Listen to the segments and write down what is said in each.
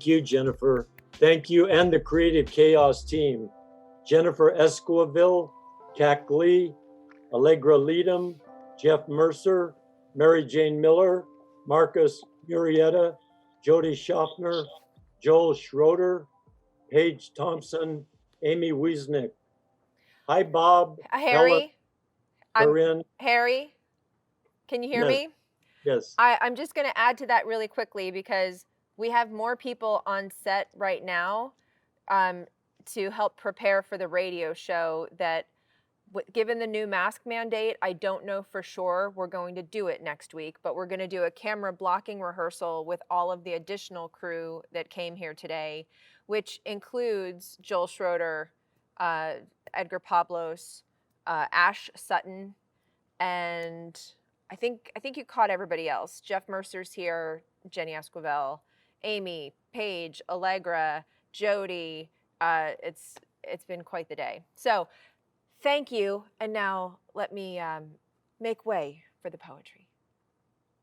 Thank you, Jennifer. Thank you and the Creative Chaos team. Jennifer Esquivel, Cac Lee, Allegra Leedom, Jeff Mercer, Marijane Miller, Marcus Murrietta, Jody Schoffner, Joel Schroeder, Paige Thompson, Amy Wieseneck. Hi, Bob. Harry. Helen, Corinne. Harry, can you hear me? Yes. I'm just going to add to that really quickly because we have more people on set right now to help prepare for the radio show that, given the new mask mandate, I don't know for sure we're going to do it next week, but we're going to do a camera blocking rehearsal with all of the additional crew that came here today, which includes Joel Schroeder, Edgar Pablos, Ash Sutton, and I think you caught everybody else. Jeff Mercer's here, Jenny Esquivel, Amy, Paige, Allegra, Jody. It's been quite the day. So thank you, and now let me make way for the poetry.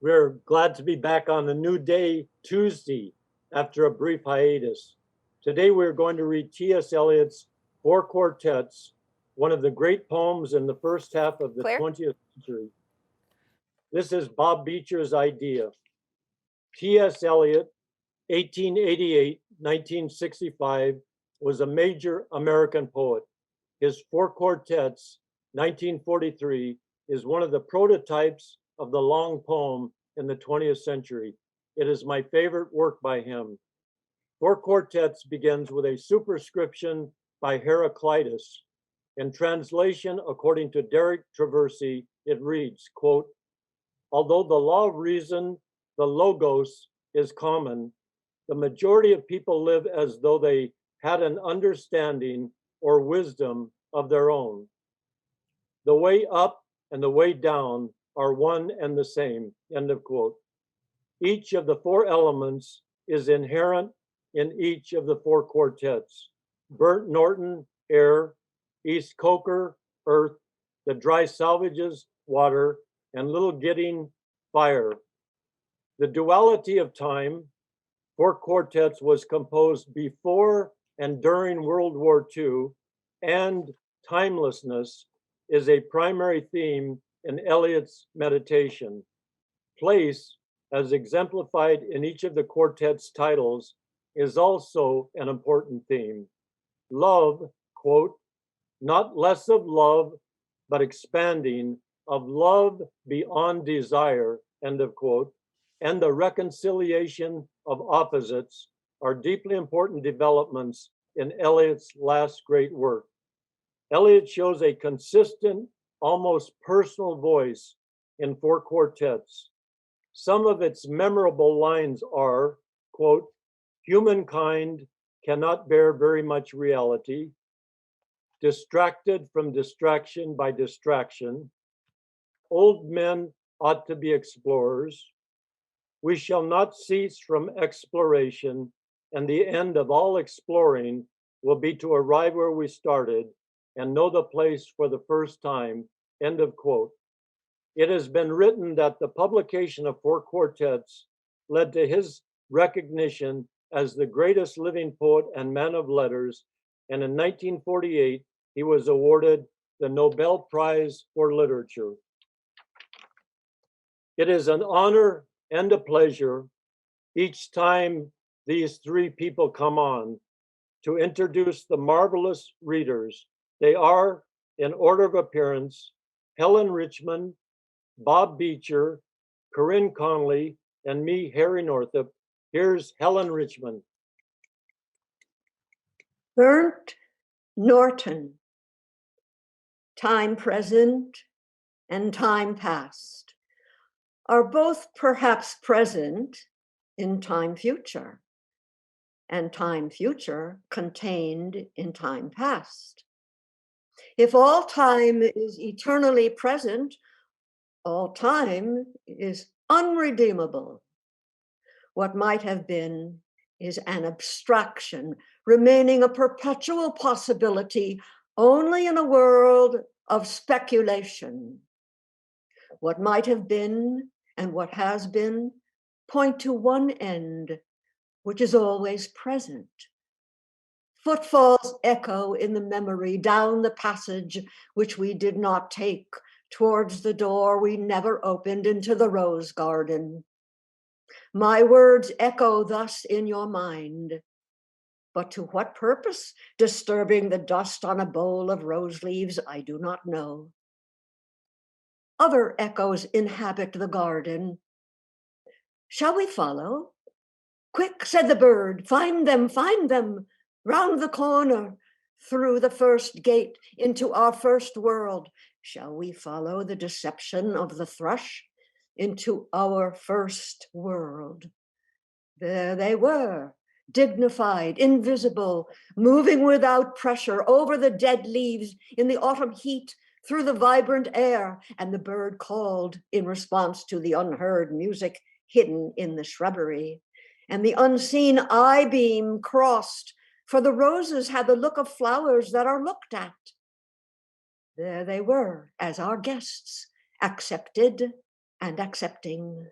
We're glad to be back on a new day, Tuesday, after a brief hiatus. Today we're going to read T.S. Eliot's Four Quartets, one of the great poems in the first half of the 20th century. This is Bob Beitcher's idea. T.S. Eliot, 1888-1965, was a major American poet. His Four Quartets, 1943, is one of the prototypes of the long poem in the 20th century. It is my favorite work by him. Four Quartets begins with a superscription by Heraclitus. In translation, according to Derek Traversy, it reads, quote, although the law of reason, the logos, is common, the majority of people live as though they had an understanding or wisdom of their own. The way up and the way down are one and the same, end of quote. Each of the four elements is inherent in each of the four quartets. Burnt Norton, air; East Coker, earth; the dry salvages, water; and Little Gidding, fire. The duality of time, Four Quartets, was composed before and during World War II, and timelessness is a primary theme in Eliot's meditation. Place, as exemplified in each of the quartet's titles, is also an important theme. Love, quote, not less of love, but expanding, of love beyond desire, end of quote, and the reconciliation of opposites are deeply important developments in Eliot's last great work. Eliot shows a consistent, almost personal voice in Four Quartets. Some of its memorable lines are, quote, humankind cannot bear very much reality, distracted from distraction by distraction, old men ought to be explorers, we shall not cease from exploration, and the end of all exploring will be to arrive where we started and know the place for the first time, end of quote. It has been written that the publication of Four Quartets led to his recognition as the greatest living poet and man of letters, and in 1948, he was awarded the Nobel Prize for Literature. It is an honor and a pleasure each time these three people come on to introduce the marvelous readers. They are, in order of appearance, Helen Richman, Bob Beitcher, Corinne Conley, and me, Harry Northup. Here's Helen Richman. Burnt Norton, time present and time past, are both perhaps present in time future, and time future contained in time past. If all time is eternally present, all time is unredeemable. What might have been is an abstraction, remaining a perpetual possibility only in a world of speculation. What might have been and what has been point to one end, which is always present. Footfalls echo in the memory down the passage which we did not take, towards the door we never opened into the rose garden. My words echo thus in your mind, but to what purpose, disturbing the dust on a bowl of rose leaves, I do not know. Other echoes inhabit the garden. Shall we follow? Quick, said the bird, find them, round the corner, through the first gate into our first world. Shall we follow the deception of the thrush into our first world? There they were, dignified, invisible, moving without pressure over the dead leaves in the autumn heat, through the vibrant air, and the bird called in response to the unheard music hidden in the shrubbery. And the unseen I-beam crossed, for the roses had the look of flowers that are looked at. There they were as our guests, accepted and accepting.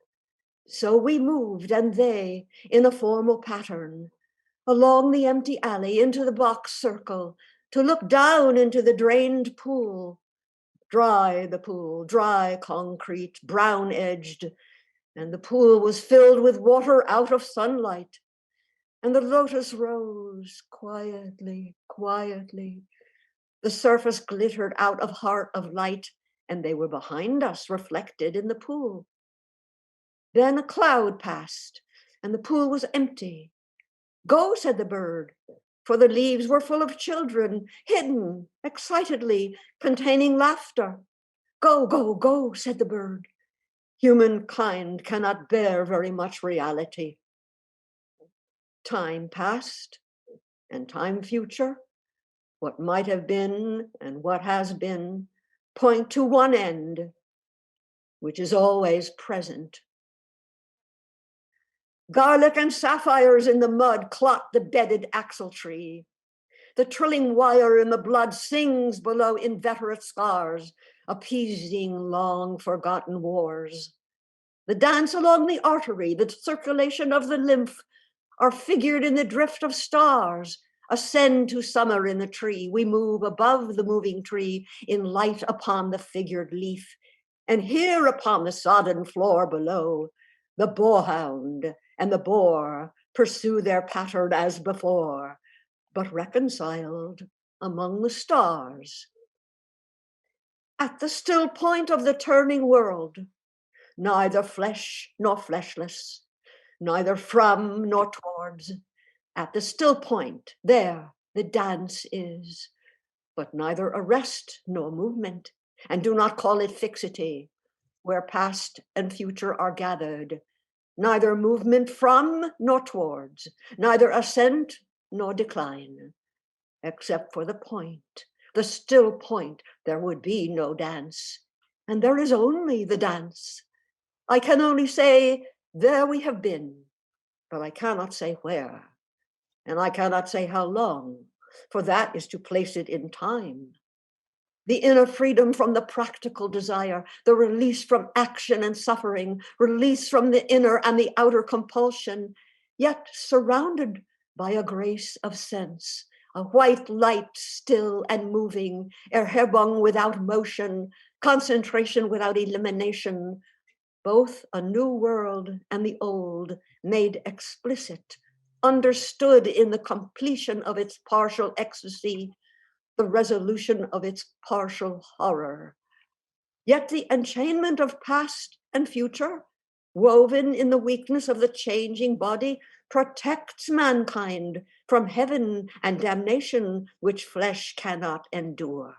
So we moved, and they, in a formal pattern, along the empty alley into the box circle, to look down into the drained pool. The pool, dry concrete, brown-edged, and the pool was filled with water out of sunlight. And the lotus rose quietly, quietly. The surface glittered out of heart of light, and they were behind us, reflected in the pool. Then a cloud passed, and the pool was empty. Go, said the bird, for the leaves were full of children, hidden, excitedly, containing laughter. Go, go, go, said the bird. Humankind cannot bear very much reality. Time past and time future, what might have been and what has been, point to one end, which is always present. Garlic and sapphires in the mud clot the bedded axle tree. The trilling wire in the blood sings below inveterate scars, appeasing long forgotten wars. The dance along the artery, the circulation of the lymph, are figured in the drift of stars. Ascend to summer in the tree. We move above the moving tree in light upon the figured leaf. And here upon the sodden floor below, the boarhound and the boar pursue their pattern as before, but reconciled among the stars. At the still point of the turning world, neither flesh nor fleshless, neither from nor towards, at the still point, there the dance is, but neither arrest nor movement, and do not call it fixity, where past and future are gathered, neither movement from nor towards, neither ascent nor decline, except for the point, the still point, there would be no dance, and there is only the dance. I can only say, there we have been, but I cannot say where, and I cannot say how long, for that is to place it in time. The inner freedom from the practical desire, the release from action and suffering, release from the inner and the outer compulsion, yet surrounded by a grace of sense, a white light still and moving, erhebung without motion, concentration without elimination, both a new world and the old made explicit, understood in the completion of its partial ecstasy, the resolution of its partial horror. Yet the enchainment of past and future, woven in the weakness of the changing body, protects mankind from heaven and damnation which flesh cannot endure.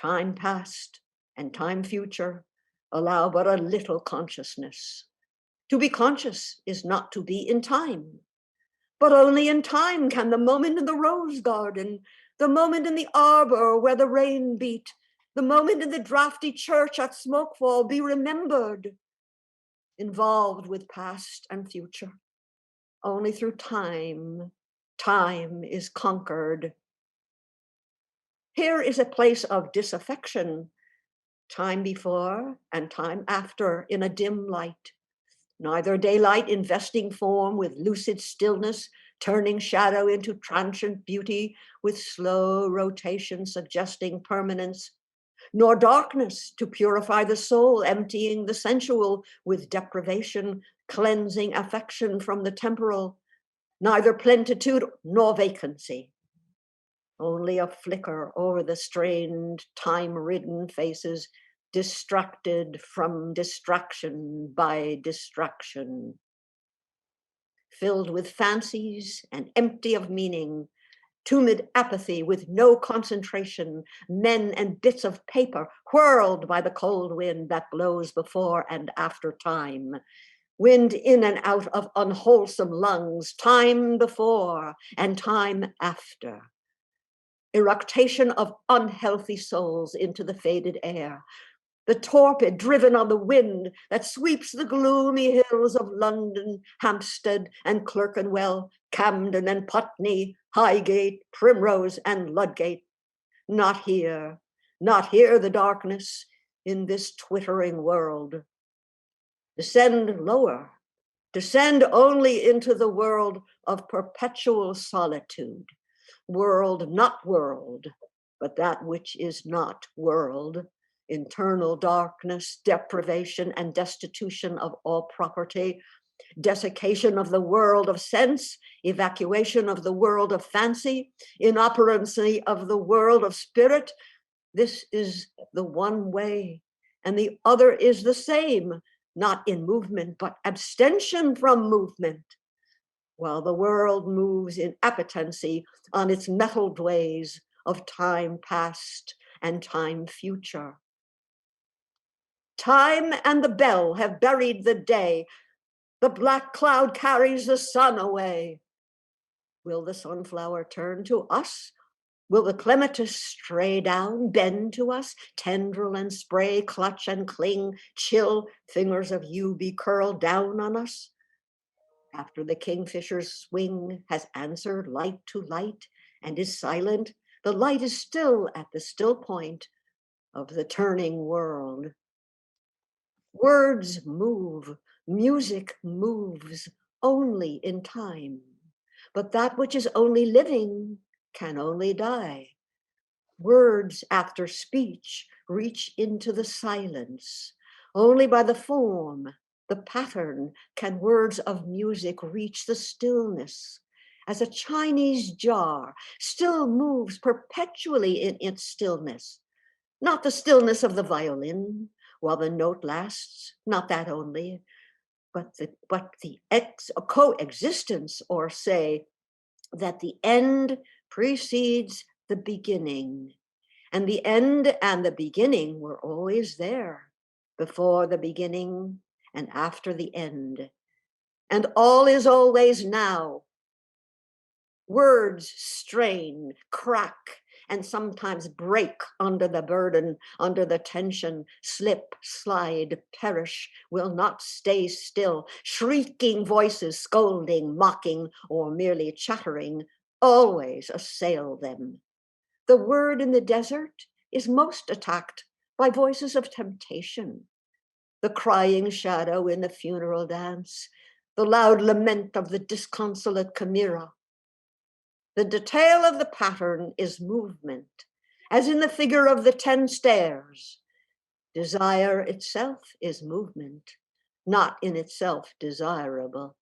Time past and time future allow but a little consciousness. To be conscious is not to be in time, but only in time can the moment in the rose garden, the moment in the arbor where the rain beat, the moment in the drafty church at Smokefall be remembered, involved with past and future. Only through time, time is conquered. Here is a place of disaffection, time before and time after in a dim light. neither daylight investing form with lucid stillness, turning shadow into transient beauty with slow rotation suggesting permanence, nor darkness to purify the soul, emptying the sensual with deprivation, cleansing affection from the temporal, neither plenitude nor vacancy. Only a flicker over the strained, time-ridden faces, distracted from distraction by distraction. Filled with fancies and empty of meaning, tumid apathy with no concentration, men and bits of paper whirled by the cold wind that blows before and after time. Wind in and out of unwholesome lungs, time before and time after. Eructation of unhealthy souls into the faded air. The torpid driven on the wind that sweeps the gloomy hills of London, Hampstead and Clerkenwell, Camden and Putney, Highgate, Primrose and Ludgate. Not here the darkness in this twittering world. Descend lower, descend only into the world of perpetual solitude. World, not world, but that which is not world. Internal darkness, deprivation and destitution of all property, desiccation of the world of sense, evacuation of the world of fancy, inoperancy of the world of spirit. This is the one way, and the other is the same, not in movement, but abstention from movement. While the world moves in appetency on its metalled ways of time past and time future. Time and the bell have buried the day. The black cloud carries the sun away. Will the sunflower turn to us? Will the clematis stray down, bend to us, tendril and spray, clutch and cling, chill fingers of you be curled down on us? After the kingfisher's swing has answered light to light and is silent, the light is still at the still point of the turning world. Words move, music moves only in time, but that which is only living can only die. Words after speech reach into the silence. Only by the form, the pattern, can words of music reach the stillness, as a Chinese jar still moves perpetually in its stillness. Not the stillness of the violin while the note lasts, not that only, but the coexistence, or say that the end precedes the beginning, and the end and the beginning were always there, before the beginning and after the end, and all is always now. Words strain, crack, and sometimes break under the burden, under the tension, slip, slide, perish, will not stay still. Shrieking voices, scolding, mocking, or merely chattering, always assail them. The word in the desert is most attacked by voices of temptation. The crying shadow in the funeral dance, the loud lament of the disconsolate chimera. The detail of the pattern is movement, as in the figure of the 10 stairs. Desire itself is movement, not in itself desirable.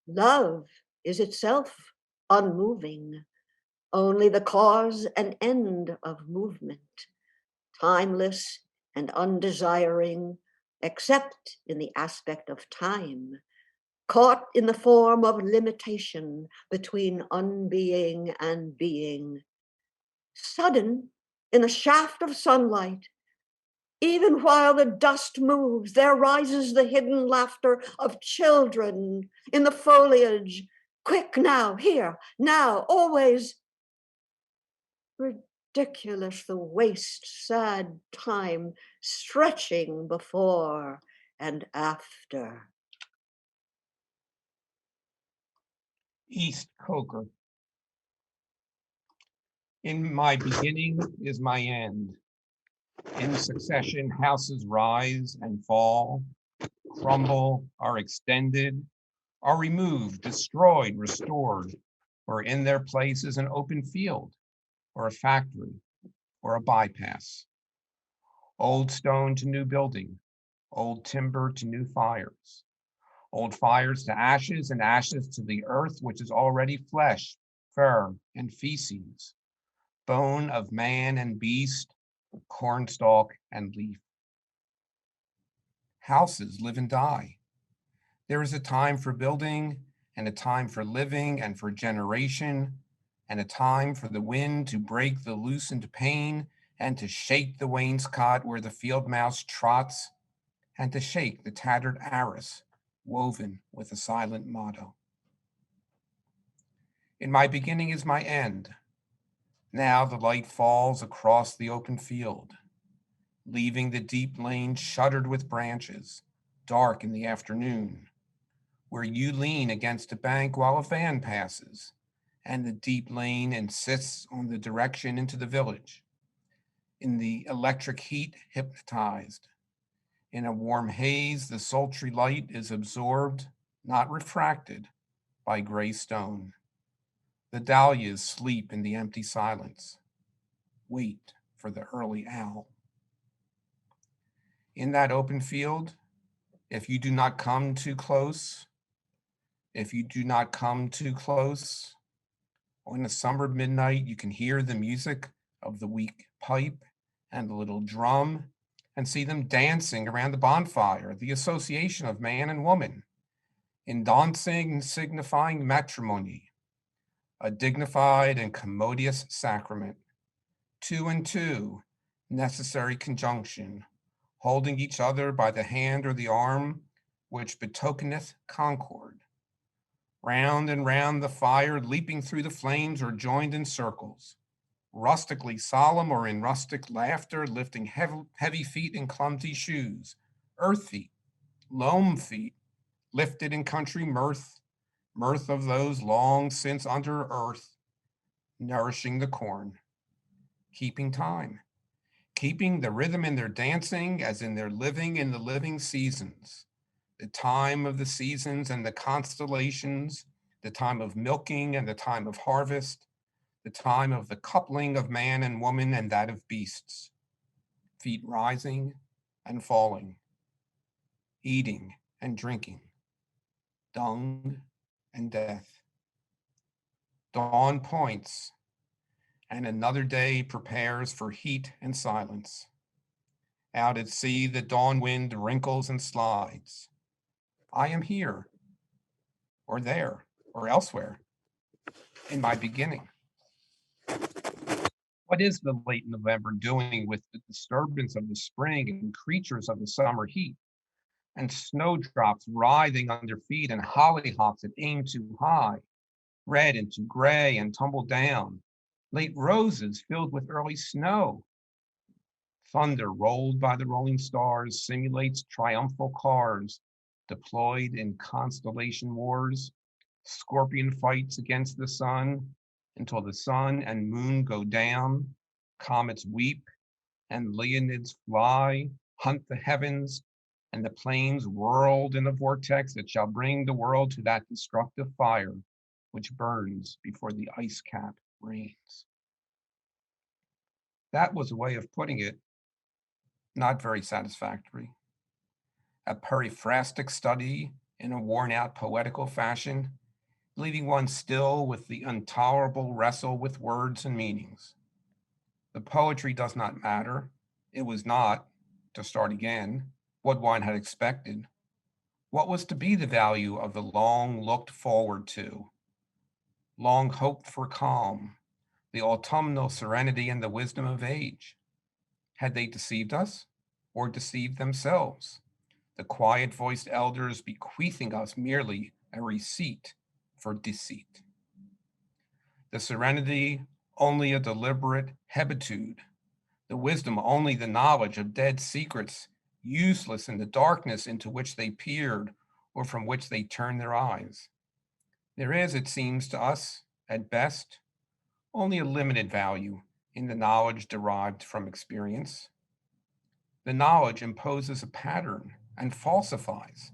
Love is itself unmoving, only the cause and end of movement, timeless and undesiring, except in the aspect of time, caught in the form of limitation between unbeing and being. Sudden, in a shaft of sunlight, even while the dust moves, there rises the hidden laughter of children in the foliage. Quick now, here, now, always. Ridiculous the waste, sad time stretching before and after. East Coker. In my beginning is my end. In succession, houses rise and fall. crumble, are extended, are removed, destroyed, restored, or in their place is an open field, or a factory, or a bypass. Old stone to new building, old timber to new fires, old fires to ashes, and ashes to the earth, which is already flesh, fur, and feces, bone of man and beast, cornstalk and leaf. Houses live and die. There is a time for building, and a time for living, and for generation, and a time for the wind to break the loosened pane, and to shake the wainscot where the field mouse trots, and to shake the tattered arras woven with a silent motto. In my beginning is my end. Now the light falls across the open field, leaving the deep lane shuttered with branches, dark in the afternoon, where you lean against a bank while a van passes, and the deep lane insists on the direction into the village. In the electric heat, hypnotized. In a warm haze, the sultry light is absorbed, not refracted, by gray stone. The dahlias sleep in the empty silence. Wait for the early owl. In that open field, if you do not come too close, if you do not come too close, on a summer midnight, you can hear the music of the weak pipe and the little drum and see them dancing around the bonfire, the association of man and woman, in dancing signifying matrimony, a dignified and commodious sacrament, two and two, necessary conjunction, holding each other by the hand or the arm, which betokeneth concord. Round and round the fire, leaping through the flames, or joined in circles, rustically solemn or in rustic laughter, lifting heavy feet in clumsy shoes, earth feet, loam feet, lifted in country mirth, mirth of those long since under earth, nourishing the corn, keeping time, keeping the rhythm in their dancing as in their living in the living seasons, the time of the seasons and the constellations, the time of milking and the time of harvest, the time of the coupling of man and woman and that of beasts, feet rising and falling, eating and drinking, dung and death. Dawn points, and another day prepares for heat and silence. Out at sea, the dawn wind wrinkles and slides. I am here, or there, or elsewhere, in my beginning. What is the late November doing with the disturbance of the spring and creatures of the summer heat? And snowdrops writhing under feet and hollyhocks that aim too high, red into gray and tumble down, late roses filled with early snow. Thunder rolled by the rolling stars simulates triumphal cars deployed in constellation wars, scorpion fights against the sun until the sun and moon go down, comets weep, and Leonids fly, hunt the heavens, and the plains whirled in a vortex that shall bring the world to that destructive fire which burns before the ice cap rains. That was a way of putting it, not very satisfactory. A periphrastic study in a worn-out poetical fashion, leaving one still with the intolerable wrestle with words and meanings. The poetry does not matter. It was not, to start again, what one had expected. What was to be the value of the long looked forward to, long hoped for calm, the autumnal serenity and the wisdom of age? Had they deceived us or deceived themselves? The quiet voiced elders bequeathing us merely a receipt for deceit. The serenity only a deliberate hebetude, the wisdom only the knowledge of dead secrets, useless in the darkness into which they peered or from which they turned their eyes. There is, it seems to us, at best, only a limited value in the knowledge derived from experience. The knowledge imposes a pattern, and falsifies.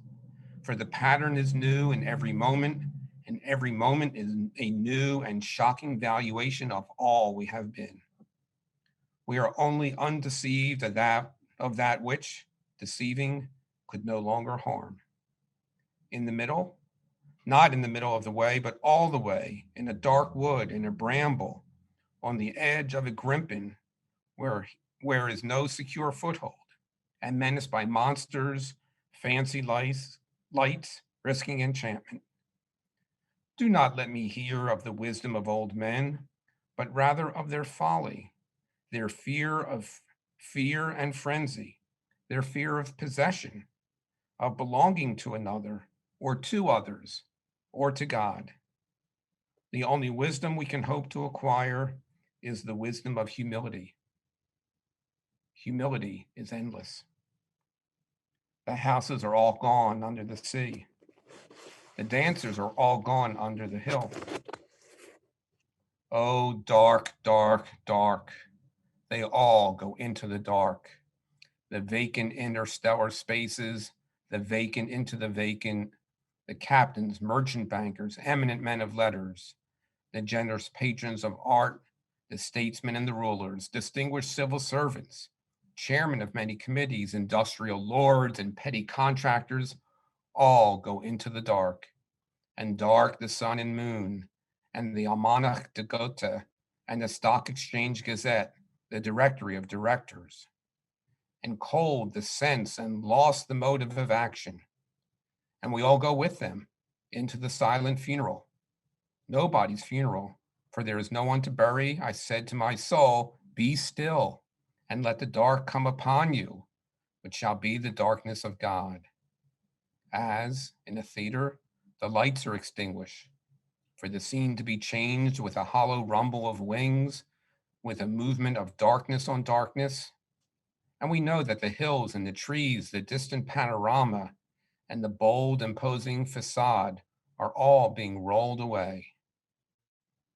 For the pattern is new in every moment, and every moment is a new and shocking valuation of all we have been. We are only undeceived of that which, deceiving, could no longer harm. In the middle, not in the middle of the way, but all the way, in a dark wood, in a bramble, on the edge of a grimpen, where is no secure foothold, and menaced by monsters, fancy lights, risking enchantment. Do not let me hear of the wisdom of old men, but rather of their folly, their fear and frenzy, their fear of possession, of belonging to another, or to others, or to God. The only wisdom we can hope to acquire is the wisdom of humility. Humility is endless. The houses are all gone under the sea. The dancers are all gone under the hill. Oh, dark, dark, dark. They all go into the dark. The vacant interstellar spaces, the vacant into the vacant, the captains, merchant bankers, eminent men of letters, the generous patrons of art, the statesmen and the rulers, distinguished civil servants, chairmen of many committees, industrial lords and petty contractors, all go into the dark. And dark the sun and moon, and the Almanach de Gotha, and the Stock Exchange Gazette, the directory of directors. And cold the sense and lost the motive of action. And we all go with them into the silent funeral. Nobody's funeral, for there is no one to bury. I said to my soul, be still, and let the dark come upon you, which shall be the darkness of God. As in a theater, the lights are extinguished, for the scene to be changed with a hollow rumble of wings, with a movement of darkness on darkness. And we know that the hills and the trees, the distant panorama, and the bold, imposing facade are all being rolled away.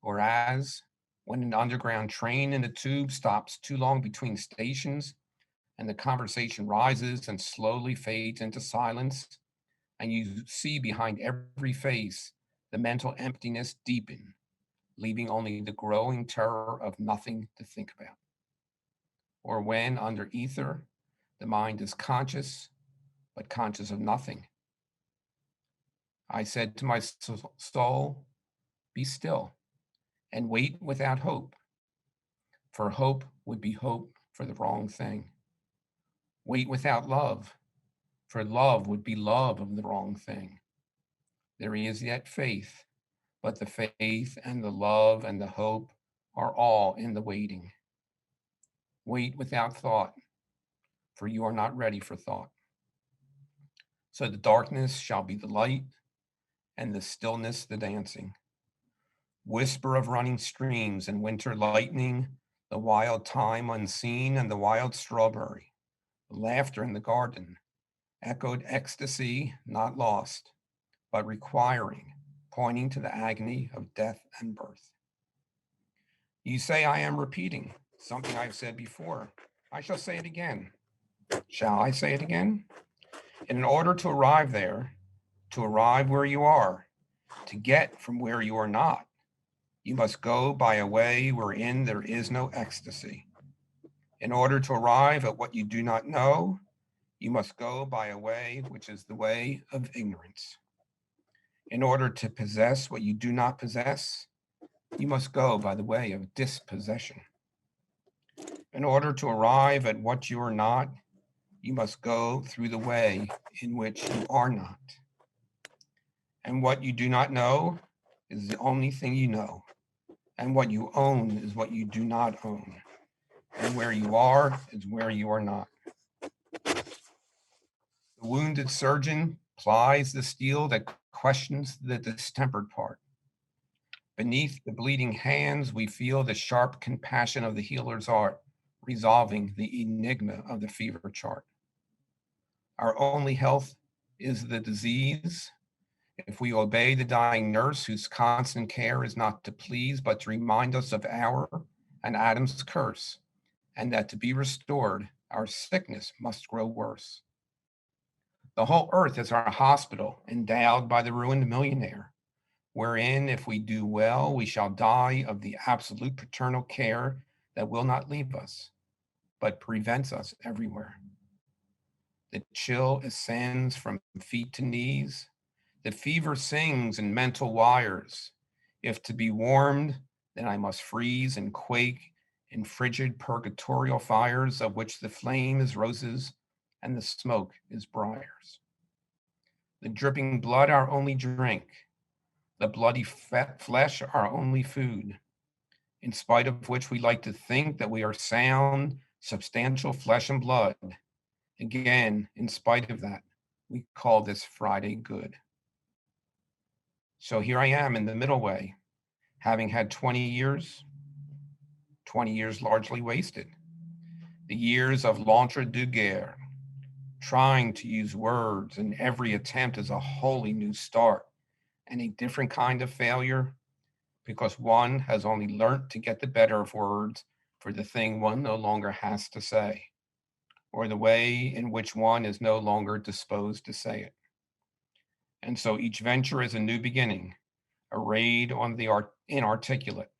Or as, when an underground train in a tube stops too long between stations, and the conversation rises and slowly fades into silence, and you see behind every face the mental emptiness deepen, leaving only the growing terror of nothing to think about. Or when, under ether, the mind is conscious, but conscious of nothing. I said to my soul, be still, and wait without hope, for hope would be hope for the wrong thing. Wait without love, for love would be love of the wrong thing. There is yet faith, but the faith and the love and the hope are all in the waiting. Wait without thought, for you are not ready for thought. So the darkness shall be the light, and the stillness the dancing. Whisper of running streams and winter lightning, the wild thyme unseen and the wild strawberry, laughter in the garden, echoed ecstasy not lost, but requiring, pointing to the agony of death and birth. You say I am repeating something I've said before. I shall say it again. Shall I say it again? In order to arrive there, to arrive where you are, to get from where you are not, you must go by a way wherein there is no ecstasy. In order to arrive at what you do not know, you must go by a way which is the way of ignorance. In order to possess what you do not possess, you must go by the way of dispossession. In order to arrive at what you are not, you must go through the way in which you are not. And what you do not know is the only thing you know. And what you own is what you do not own. And where you are is where you are not. The wounded surgeon plies the steel that questions the distempered part. Beneath the bleeding hands, we feel the sharp compassion of the healer's art, resolving the enigma of the fever chart. Our only health is the disease. If we obey the dying nurse whose constant care is not to please, but to remind us of our and Adam's curse, and that to be restored, our sickness must grow worse. The whole earth is our hospital, endowed by the ruined millionaire, wherein if we do well, we shall die of the absolute paternal care that will not leave us, but prevents us everywhere. The chill ascends from feet to knees. The fever sings in mental wires. If to be warmed, then I must freeze and quake in frigid purgatorial fires of which the flame is roses and the smoke is briars. The dripping blood our only drink, the bloody flesh our only food, in spite of which we like to think that we are sound, substantial flesh and blood. Again, in spite of that, we call this Friday good. So here I am in the middle way, having had 20 years largely wasted. The years of l'entre-deux-guerres, trying to use words in every attempt as a wholly new start and a different kind of failure, because one has only learnt to get the better of words for the thing one no longer has to say, or the way in which one is no longer disposed to say it. And so each venture is a new beginning, a raid on the inarticulate,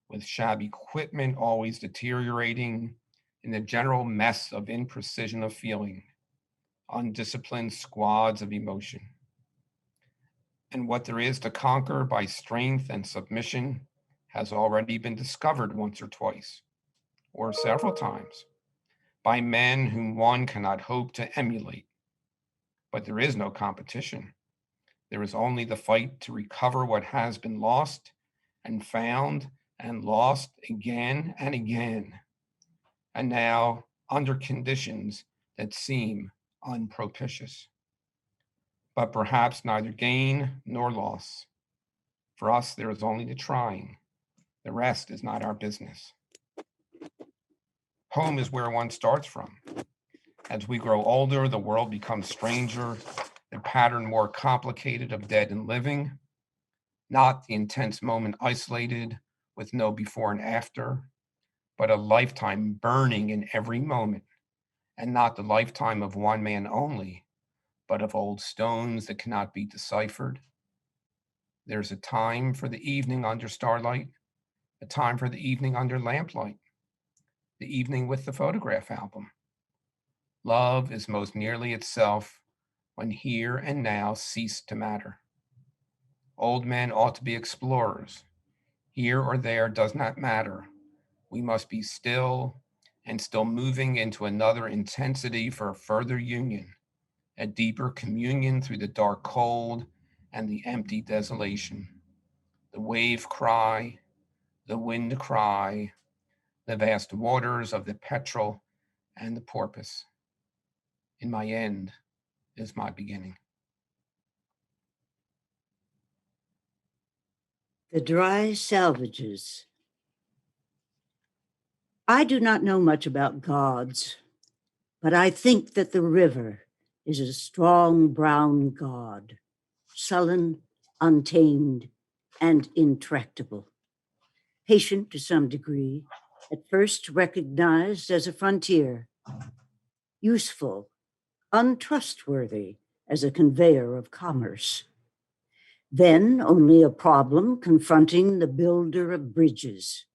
with shabby equipment always deteriorating in the general mess of imprecision of feeling, undisciplined squads of emotion. And what there is to conquer by strength and submission has already been discovered once or twice, or several times, by men whom one cannot hope to emulate. But there is no competition. There is only the fight to recover what has been lost and found and lost again and again, and now under conditions that seem unpropitious. But perhaps neither gain nor loss. For us, there is only the trying. The rest is not our business. Home is where one starts from. As we grow older, the world becomes stranger, the pattern more complicated of dead and living, not the intense moment isolated with no before and after, but a lifetime burning in every moment, and not the lifetime of one man only, but of old stones that cannot be deciphered. There's a time for the evening under starlight, a time for the evening under lamplight, the evening with the photograph album. Love is most nearly itself when here and now cease to matter. Old men ought to be explorers. Here or there does not matter. We must be still and still moving into another intensity for a further union, a deeper communion through the dark cold and the empty desolation. The wave cry, the wind cry, the vast waters of the petrel and the porpoise. In my end is my beginning. The dry salvages. I do not know much about gods, but I think that the river is a strong brown god, sullen, untamed, and intractable. Patient to some degree, at first recognized as a frontier, useful, untrustworthy as a conveyor of commerce. Then only a problem confronting the builder of bridges.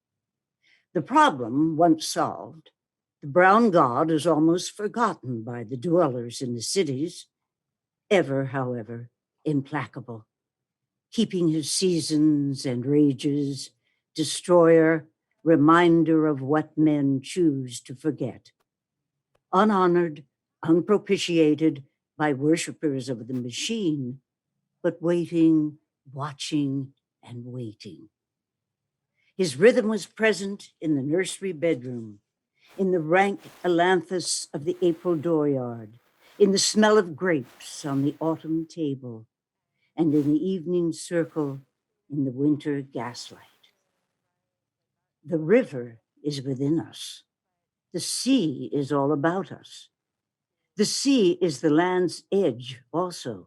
The problem once solved, the brown god is almost forgotten by the dwellers in the cities, ever, however, implacable, keeping his seasons and rages, destroyer, reminder of what men choose to forget. Unhonored, unpropitiated by worshipers of the machine, but waiting, watching, and waiting. His rhythm was present in the nursery bedroom, in the rank ailanthus of the April dooryard, in the smell of grapes on the autumn table, and in the evening circle in the winter gaslight. The river is within us. The sea is all about us. The sea is the land's edge also,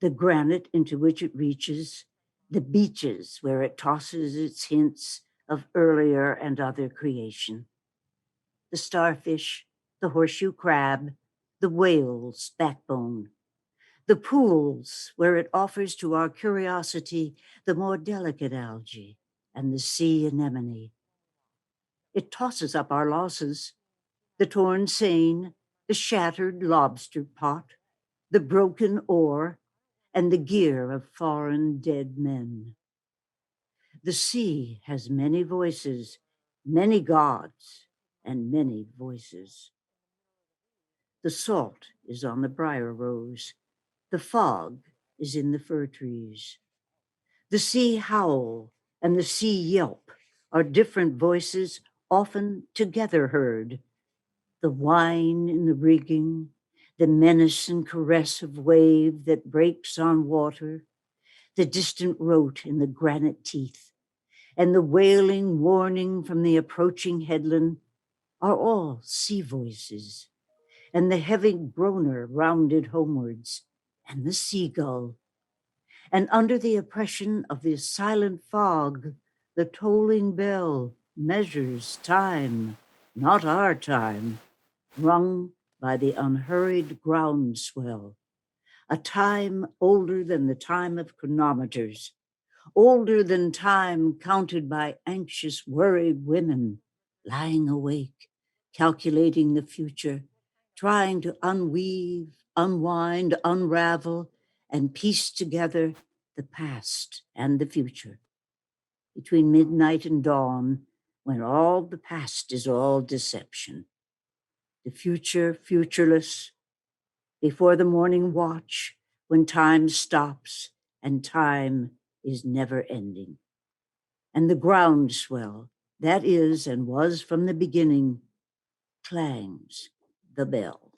the granite into which it reaches, the beaches where it tosses its hints of earlier and other creation. The starfish, the horseshoe crab, the whale's backbone, the pools where it offers to our curiosity the more delicate algae and the sea anemone. It tosses up our losses, the torn seine, the shattered lobster pot, the broken oar, and the gear of foreign dead men. The sea has many voices, many gods, and many voices. The salt is on the briar rose. The fog is in the fir trees. The sea howl and the sea yelp are different voices, often together heard. The whine in the rigging, the menace and caress of wave that breaks on water, the distant rote in the granite teeth, and the wailing warning from the approaching headland are all sea voices, and the heavy groaner rounded homewards, and the seagull. And under the oppression of the silent fog, the tolling bell measures time, not our time, rung by the unhurried groundswell, a time older than the time of chronometers, older than time counted by anxious, worried women lying awake, calculating the future, trying to unweave, unwind, unravel, and piece together the past and the future. Between midnight and dawn, when all the past is all deception, the future futureless, before the morning watch, when time stops and time is never ending. And the groundswell, that is and was from the beginning, clangs the bell.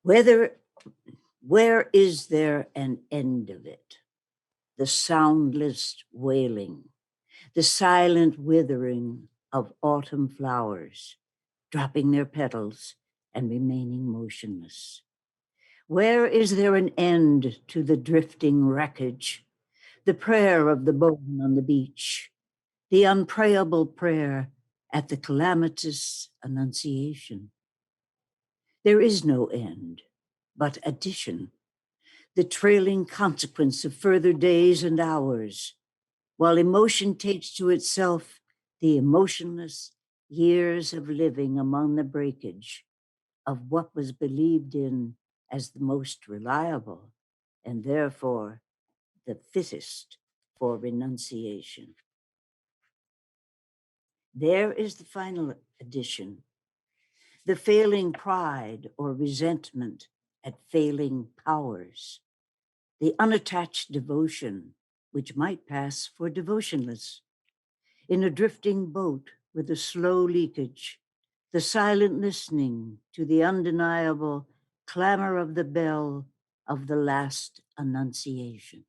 Where is there an end of it? The soundless wailing, the silent withering of autumn flowers, dropping their petals and remaining motionless. Where is there an end to the drifting wreckage, the prayer of the bone on the beach, the unprayable prayer at the calamitous annunciation? There is no end, but addition, the trailing consequence of further days and hours, while emotion takes to itself the emotionless years of living among the breakage of what was believed in as the most reliable and therefore the fittest for renunciation. There is the final addition, the failing pride or resentment at failing powers, the unattached devotion which might pass for devotionless. In a drifting boat with a slow leakage, the silent listening to the undeniable clamor of the bell of the last annunciation.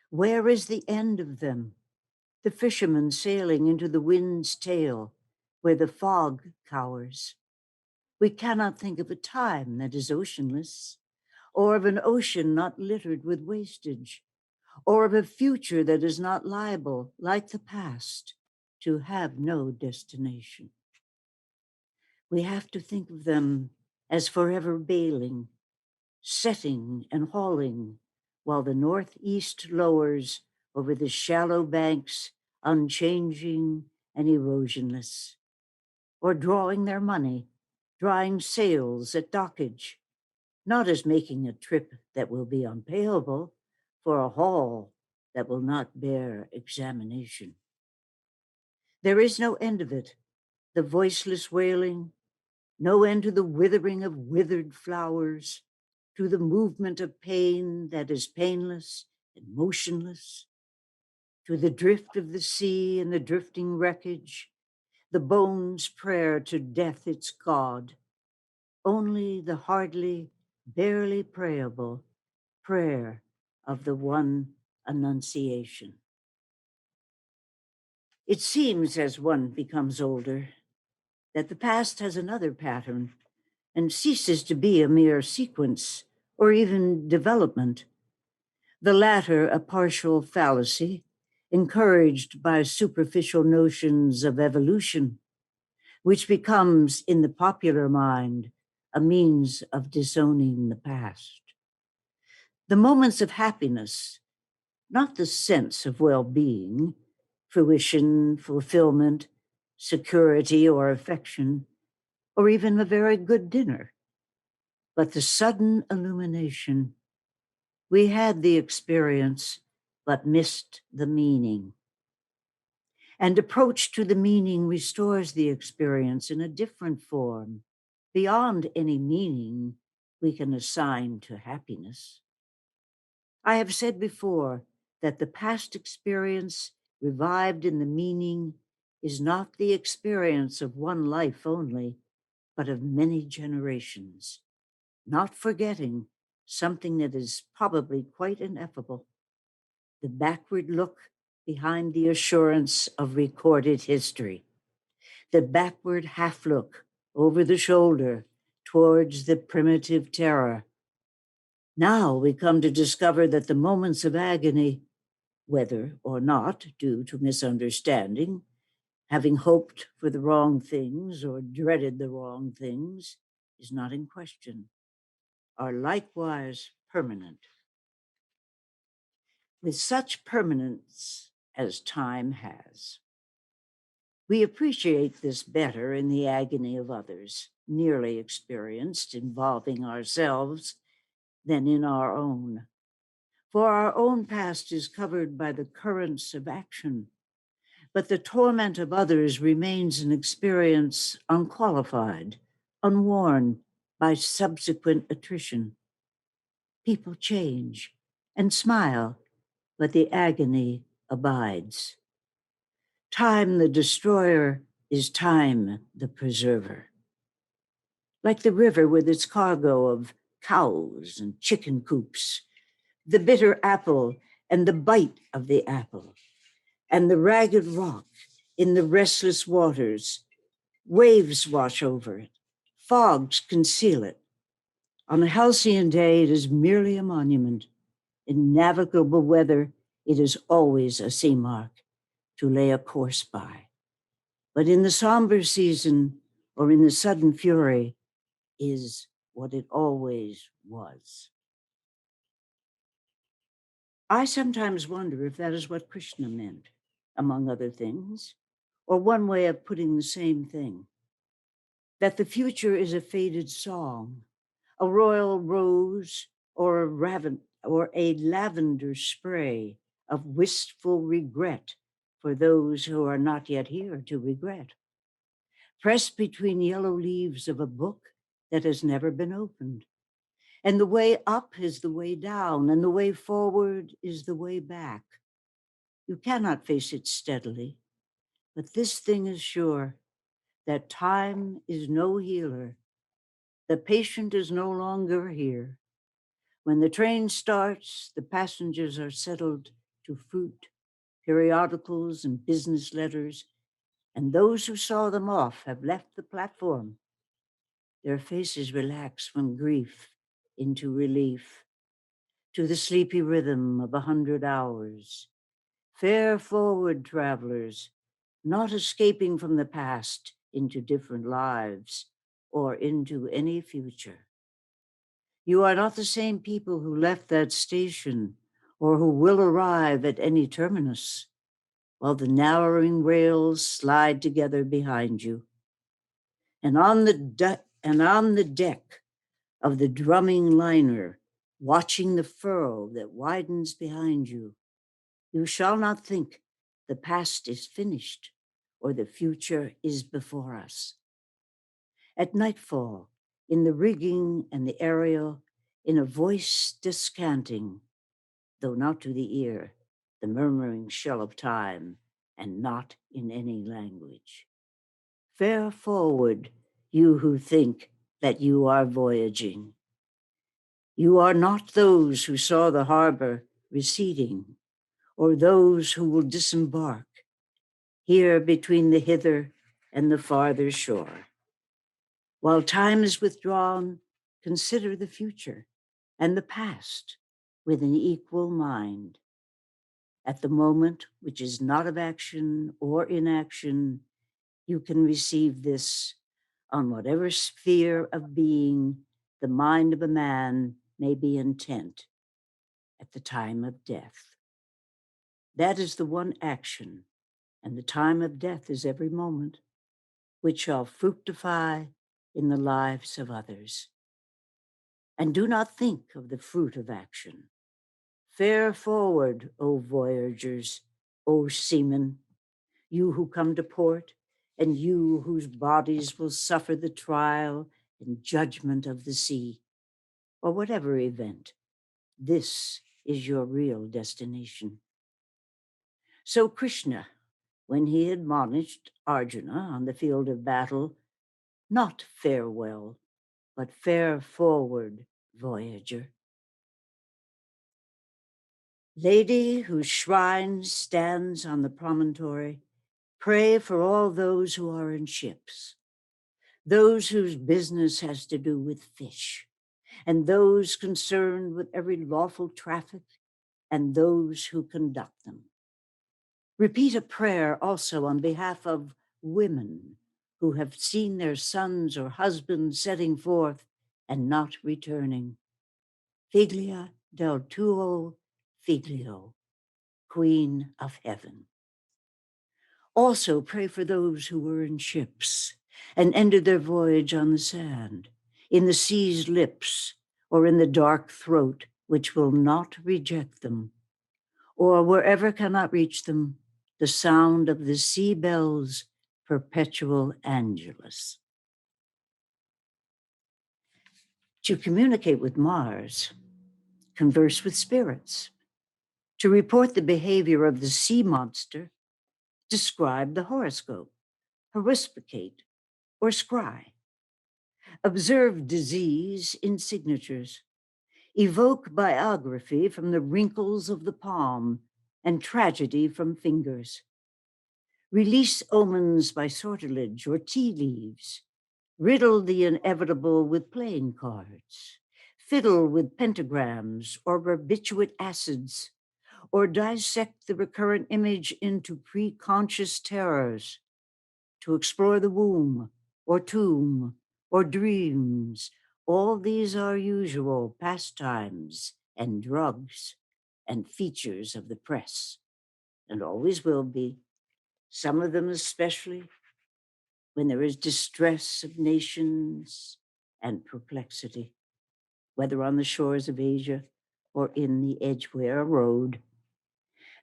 Where is the end of them? The fisherman sailing into the wind's tail, where the fog cowers. We cannot think of a time that is oceanless, or of an ocean not littered with wastage, or of a future that is not liable, like the past, to have no destination. We have to think of them as forever bailing, setting and hauling, while the northeast lowers over the shallow banks, unchanging and erosionless, or drawing their money, drawing sails at dockage, not as making a trip that will be unpayable, for a haul that will not bear examination. There is no end of it, the voiceless wailing, no end to the withering of withered flowers, to the movement of pain that is painless and motionless, to the drift of the sea and the drifting wreckage, the bone's prayer to death its God, only the hardly, barely prayable prayer of the one annunciation. It seems as one becomes older that the past has another pattern and ceases to be a mere sequence or even development, the latter a partial fallacy encouraged by superficial notions of evolution, which becomes in the popular mind a means of disowning the past. The moments of happiness, not the sense of well-being, fruition, fulfillment, security, or affection, or even a very good dinner, but the sudden illumination. We had the experience, but missed the meaning. And approach to the meaning restores the experience in a different form, beyond any meaning we can assign to happiness. I have said before that the past experience revived in the meaning is not the experience of one life only, but of many generations, not forgetting something that is probably quite ineffable, the backward look behind the assurance of recorded history, the backward half look over the shoulder towards the primitive terror. Now we come to discover that the moments of agony, whether or not due to misunderstanding, having hoped for the wrong things or dreaded the wrong things, is not in question, are likewise permanent. With such permanence as time has, we appreciate this better in the agony of others, nearly experienced, involving ourselves, than in our own. For our own past is covered by the currents of action, but the torment of others remains an experience unqualified, unworn by subsequent attrition. People change and smile, but the agony abides. Time the destroyer is time the preserver. Like the river with its cargo of cows and chicken coops, the bitter apple and the bite of the apple, and the ragged rock in the restless waters. Waves wash over it, fogs conceal it. On a halcyon day, it is merely a monument. In navigable weather, it is always a sea mark to lay a course by. But in the somber season or in the sudden fury is what it always was. I sometimes wonder if that is what Krishna meant, among other things, or one way of putting the same thing, that the future is a faded song, a royal rose or a lavender spray of wistful regret for those who are not yet here to regret, pressed between yellow leaves of a book that has never been opened. And the way up is the way down, and the way forward is the way back. You cannot face it steadily, but this thing is sure, that time is no healer. The patient is no longer here. When the train starts, the passengers are settled to fruit, periodicals, and business letters, and those who saw them off have left the platform. Their faces relax from grief into relief, to the sleepy rhythm of 100 hours. Fare forward, travelers, not escaping from the past into different lives or into any future. You are not the same people who left that station or who will arrive at any terminus, while the narrowing rails slide together behind you. And on the deck of the drumming liner, watching the furrow that widens behind you, you shall not think the past is finished or the future is before us. At nightfall, in the rigging and the aerial, in a voice descanting, though not to the ear, the murmuring shell of time, and not in any language. Fare forward, you who think that you are voyaging. You are not those who saw the harbor receding, or those who will disembark here between the hither and the farther shore. While time is withdrawn, consider the future and the past with an equal mind. At the moment, which is not of action or inaction, you can receive this on whatever sphere of being the mind of a man may be intent at the time of death. That is the one action, and the time of death is every moment, which shall fructify in the lives of others. And do not think of the fruit of action. Fare forward, O voyagers, O seamen, you who come to port, and you whose bodies will suffer the trial and judgment of the sea, or whatever event. This is your real destination. So Krishna, when he admonished Arjuna on the field of battle, not farewell, but fare forward, voyager. Lady whose shrine stands on the promontory, pray for all those who are in ships, those whose business has to do with fish, and those concerned with every lawful traffic, and those who conduct them. Repeat a prayer also on behalf of women who have seen their sons or husbands setting forth and not returning. Figlia del tuo figlio, Queen of Heaven. Also pray for those who were in ships and ended their voyage on the sand, in the sea's lips, or in the dark throat which will not reject them, or wherever cannot reach them, the sound of the sea bell's perpetual angelus. To communicate with Mars, converse with spirits. To report the behavior of the sea monster, describe the horoscope, horoscopate, or scry. Observe disease in signatures. Evoke biography from the wrinkles of the palm and tragedy from fingers. Release omens by sortilege or tea leaves. Riddle the inevitable with playing cards. Fiddle with pentagrams or barbiturate acids, or dissect the recurrent image into preconscious terrors. To explore the womb or tomb or dreams, all these are usual pastimes and drugs and features of the press, and always will be, some of them especially when there is distress of nations and perplexity, whether on the shores of Asia or in the Edgware Road.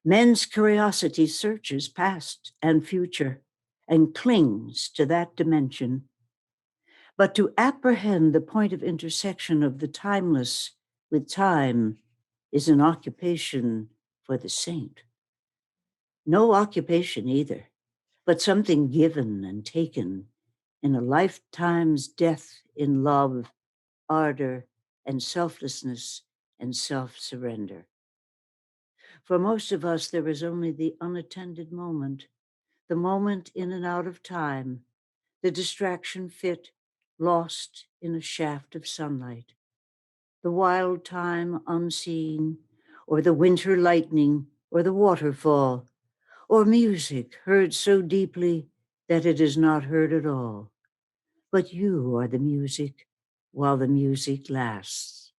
Men's curiosity searches past and future and clings to that dimension. But to apprehend the point of intersection of the timeless with time is an occupation for the saint. No occupation either, but something given and taken in a lifetime's death in love, ardor, and selflessness and self-surrender. For most of us, there is only the unattended moment, the moment in and out of time, the distraction fit, lost in a shaft of sunlight, the wild time unseen, or the winter lightning, or the waterfall, or music heard so deeply that it is not heard at all. But you are the music while the music lasts.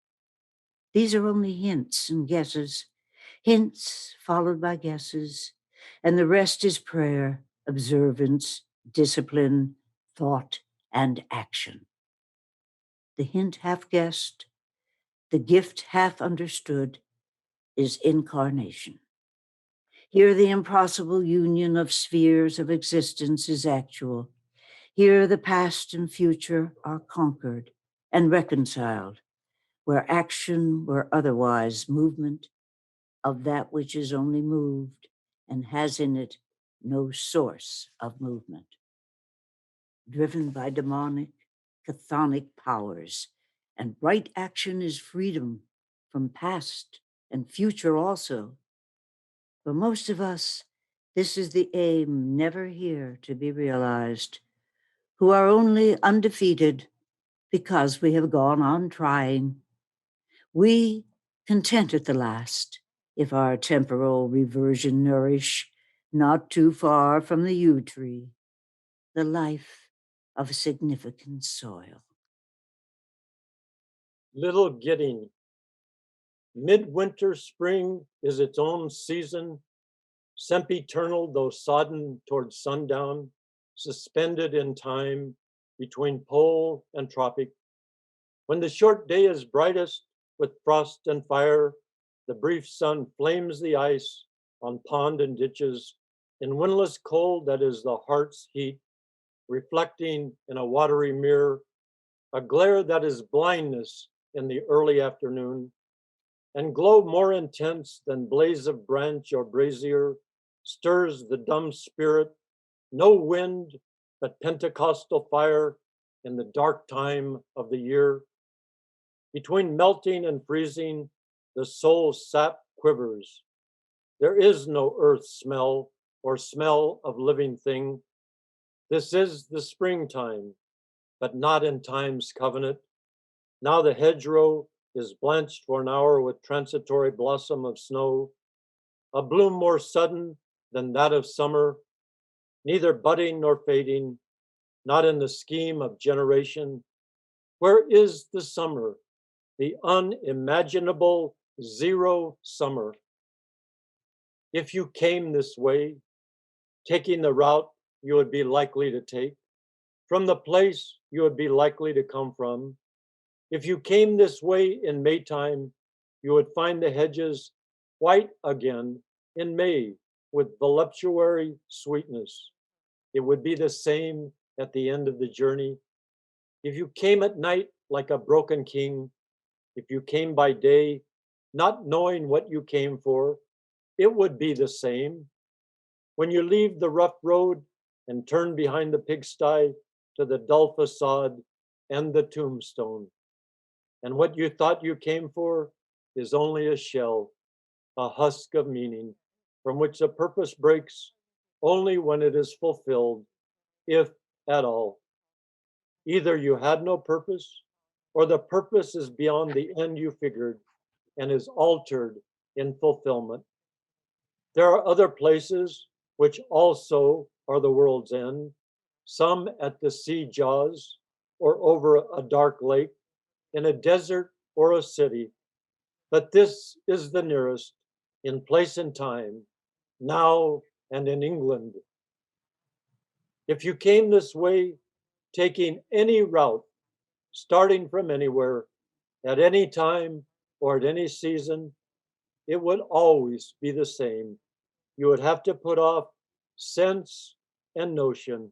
These are only hints and guesses, hints followed by guesses, and the rest is prayer, observance, discipline, thought, and action. The hint half guessed, the gift half understood, is incarnation. Here the impossible union of spheres of existence is actual. Here the past and future are conquered and reconciled, where action were otherwise movement of that which is only moved and has in it no source of movement. Driven by demonic, chthonic powers, and right action is freedom from past and future also. For most of us, this is the aim never here to be realized, who are only undefeated because we have gone on trying. We, content at the last, if our temporal reversion nourish, not too far from the yew tree, the life of significant soil. Little Gidding. Midwinter spring is its own season, sempiternal though sodden towards sundown, suspended in time between pole and tropic. When the short day is brightest with frost and fire, the brief sun flames the ice on pond and ditches in windless cold that is the heart's heat, reflecting in a watery mirror, a glare that is blindness in the early afternoon, and glow more intense than blaze of branch or brazier stirs the dumb spirit, no wind but Pentecostal fire in the dark time of the year. Between melting and freezing, the soul's sap quivers. There is no earth smell or smell of living thing. This is the springtime, but not in time's covenant. Now the hedgerow is blanched for an hour with transitory blossom of snow, a bloom more sudden than that of summer, neither budding nor fading, not in the scheme of generation. Where is the summer, the unimaginable zero summer? If you came this way, taking the route you would be likely to take, from the place you would be likely to come from, if you came this way in Maytime, you would find the hedges white again in May with voluptuary sweetness. It would be the same at the end of the journey. If you came at night like a broken king, if you came by day, not knowing what you came for, it would be the same. When you leave the rough road and turn behind the pigsty to the dull facade and the tombstone, and what you thought you came for is only a shell, a husk of meaning, from which the purpose breaks only when it is fulfilled, if at all. Either you had no purpose, or the purpose is beyond the end you figured and is altered in fulfillment. There are other places which also are the world's end, some at the sea jaws or over a dark lake, in a desert or a city. But this is the nearest in place and time, now and in England. If you came this way, taking any route, starting from anywhere, at any time or at any season, it would always be the same. You would have to put off sense and notion.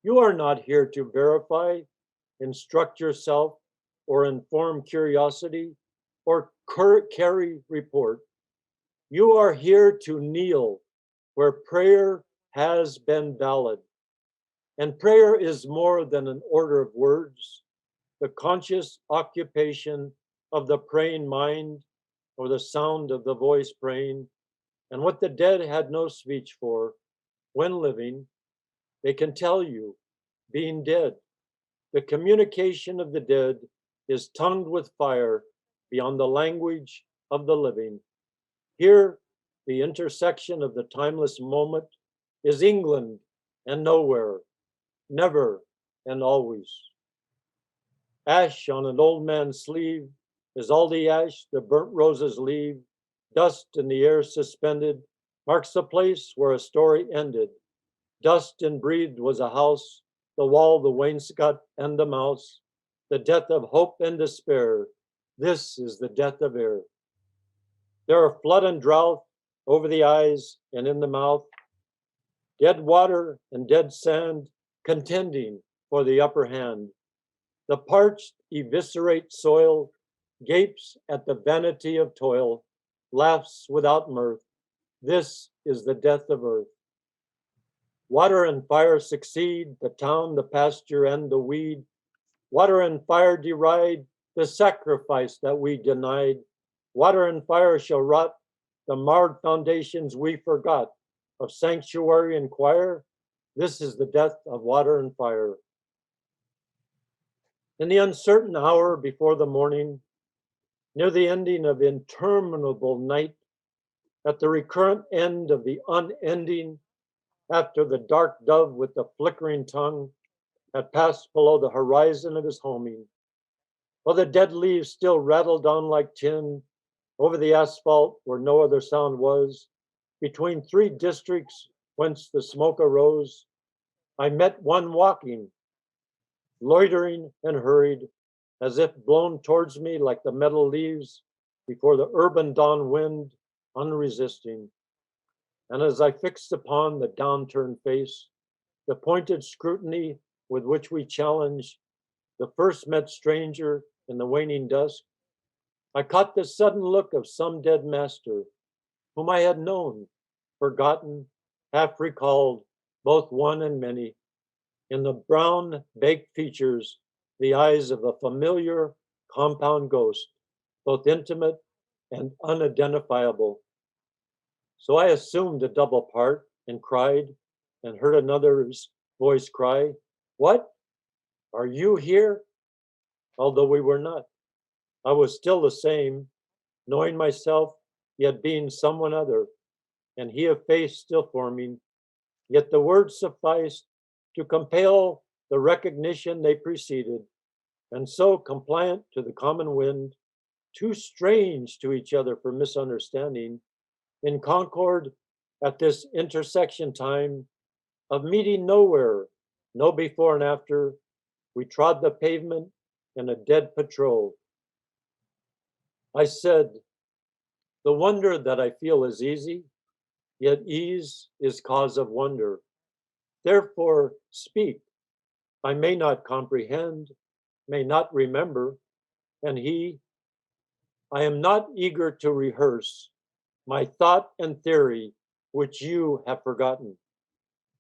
You are not here to verify, instruct yourself, or inform curiosity, or carry report. You are here to kneel where prayer has been valid. And prayer is more than an order of words, the conscious occupation of the praying mind or the sound of the voice praying. And what the dead had no speech for, when living, they can tell you, being dead. The communication of the dead is tongued with fire beyond the language of the living. Here, the intersection of the timeless moment is England and nowhere, never and always. Ash on an old man's sleeve is all the ash the burnt roses leave. Dust in the air suspended marks the place where a story ended. Dust and breathed was a house, the wall, the wainscot, and the mouse. The death of hope and despair. This is the death of air. There are flood and drought over the eyes and in the mouth. Dead water and dead sand contending for the upper hand. The parched, eviscerate soil gapes at the vanity of toil, laughs without mirth. This is the death of earth. Water and fire succeed, the town, the pasture, and the weed. Water and fire deride the sacrifice that we denied. Water and fire shall rot the marred foundations we forgot of sanctuary and choir. This is the death of water and fire. In the uncertain hour before the morning, near the ending of interminable night, at the recurrent end of the unending, after the dark dove with the flickering tongue, had passed below the horizon of his homing, while the dead leaves still rattled on like tin over the asphalt where no other sound was, between three districts whence the smoke arose. I met one walking, loitering and hurried, as if blown towards me like the metal leaves before the urban dawn wind, unresisting. And as I fixed upon the downturned face, the pointed scrutiny with which we challenge the first met stranger in the waning dusk, I caught the sudden look of some dead master whom I had known, forgotten, half recalled, both one and many. In the brown, baked features, the eyes of a familiar compound ghost, both intimate and unidentifiable. So I assumed a double part and cried, and heard another's voice cry, "What? Are you here?" Although we were not. I was still the same, knowing myself, yet being someone other, and he a face still forming. Yet the words sufficed to compel the recognition they preceded, and so compliant to the common wind, too strange to each other for misunderstanding, in concord at this intersection time of meeting nowhere, no before and after, we trod the pavement in a dead patrol. I said, the wonder that I feel is easy, yet ease is cause of wonder. Therefore, speak. I may not comprehend, may not remember, and I am not eager to rehearse my thought and theory, which you have forgotten.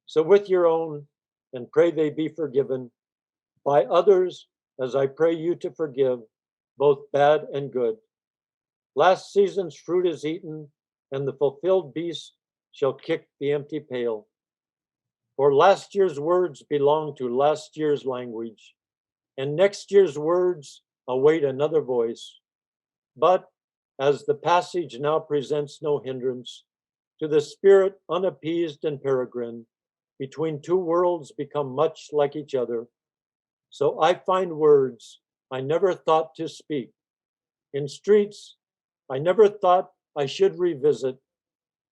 So with your own, and pray they be forgiven, by others, as I pray you to forgive, both bad and good. Last season's fruit is eaten, and the fulfilled beast shall kick the empty pail. For last year's words belong to last year's language, and next year's words await another voice. But as the passage now presents no hindrance to the spirit unappeased and peregrine, between two worlds become much like each other, so I find words I never thought to speak. In streets I never thought I should revisit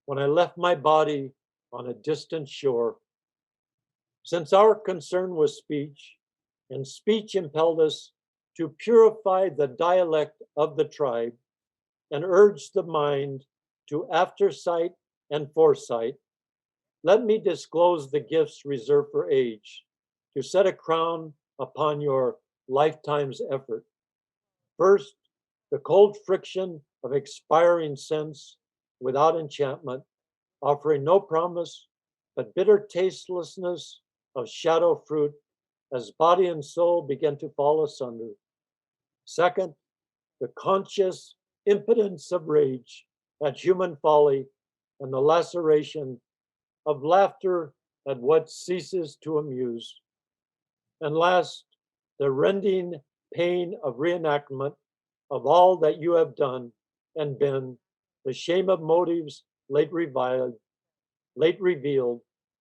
when I left my body on a distant shore. Since our concern was speech, and speech impelled us to purify the dialect of the tribe and urge the mind to aftersight and foresight, let me disclose the gifts reserved for age to set a crown upon your lifetime's effort. First, the cold friction of expiring sense without enchantment, offering no promise, but bitter tastelessness of shadow fruit as body and soul begin to fall asunder. Second, the conscious impotence of rage at human folly and the laceration of laughter at what ceases to amuse. And last, the rending pain of reenactment of all that you have done and been, the shame of motives late revealed,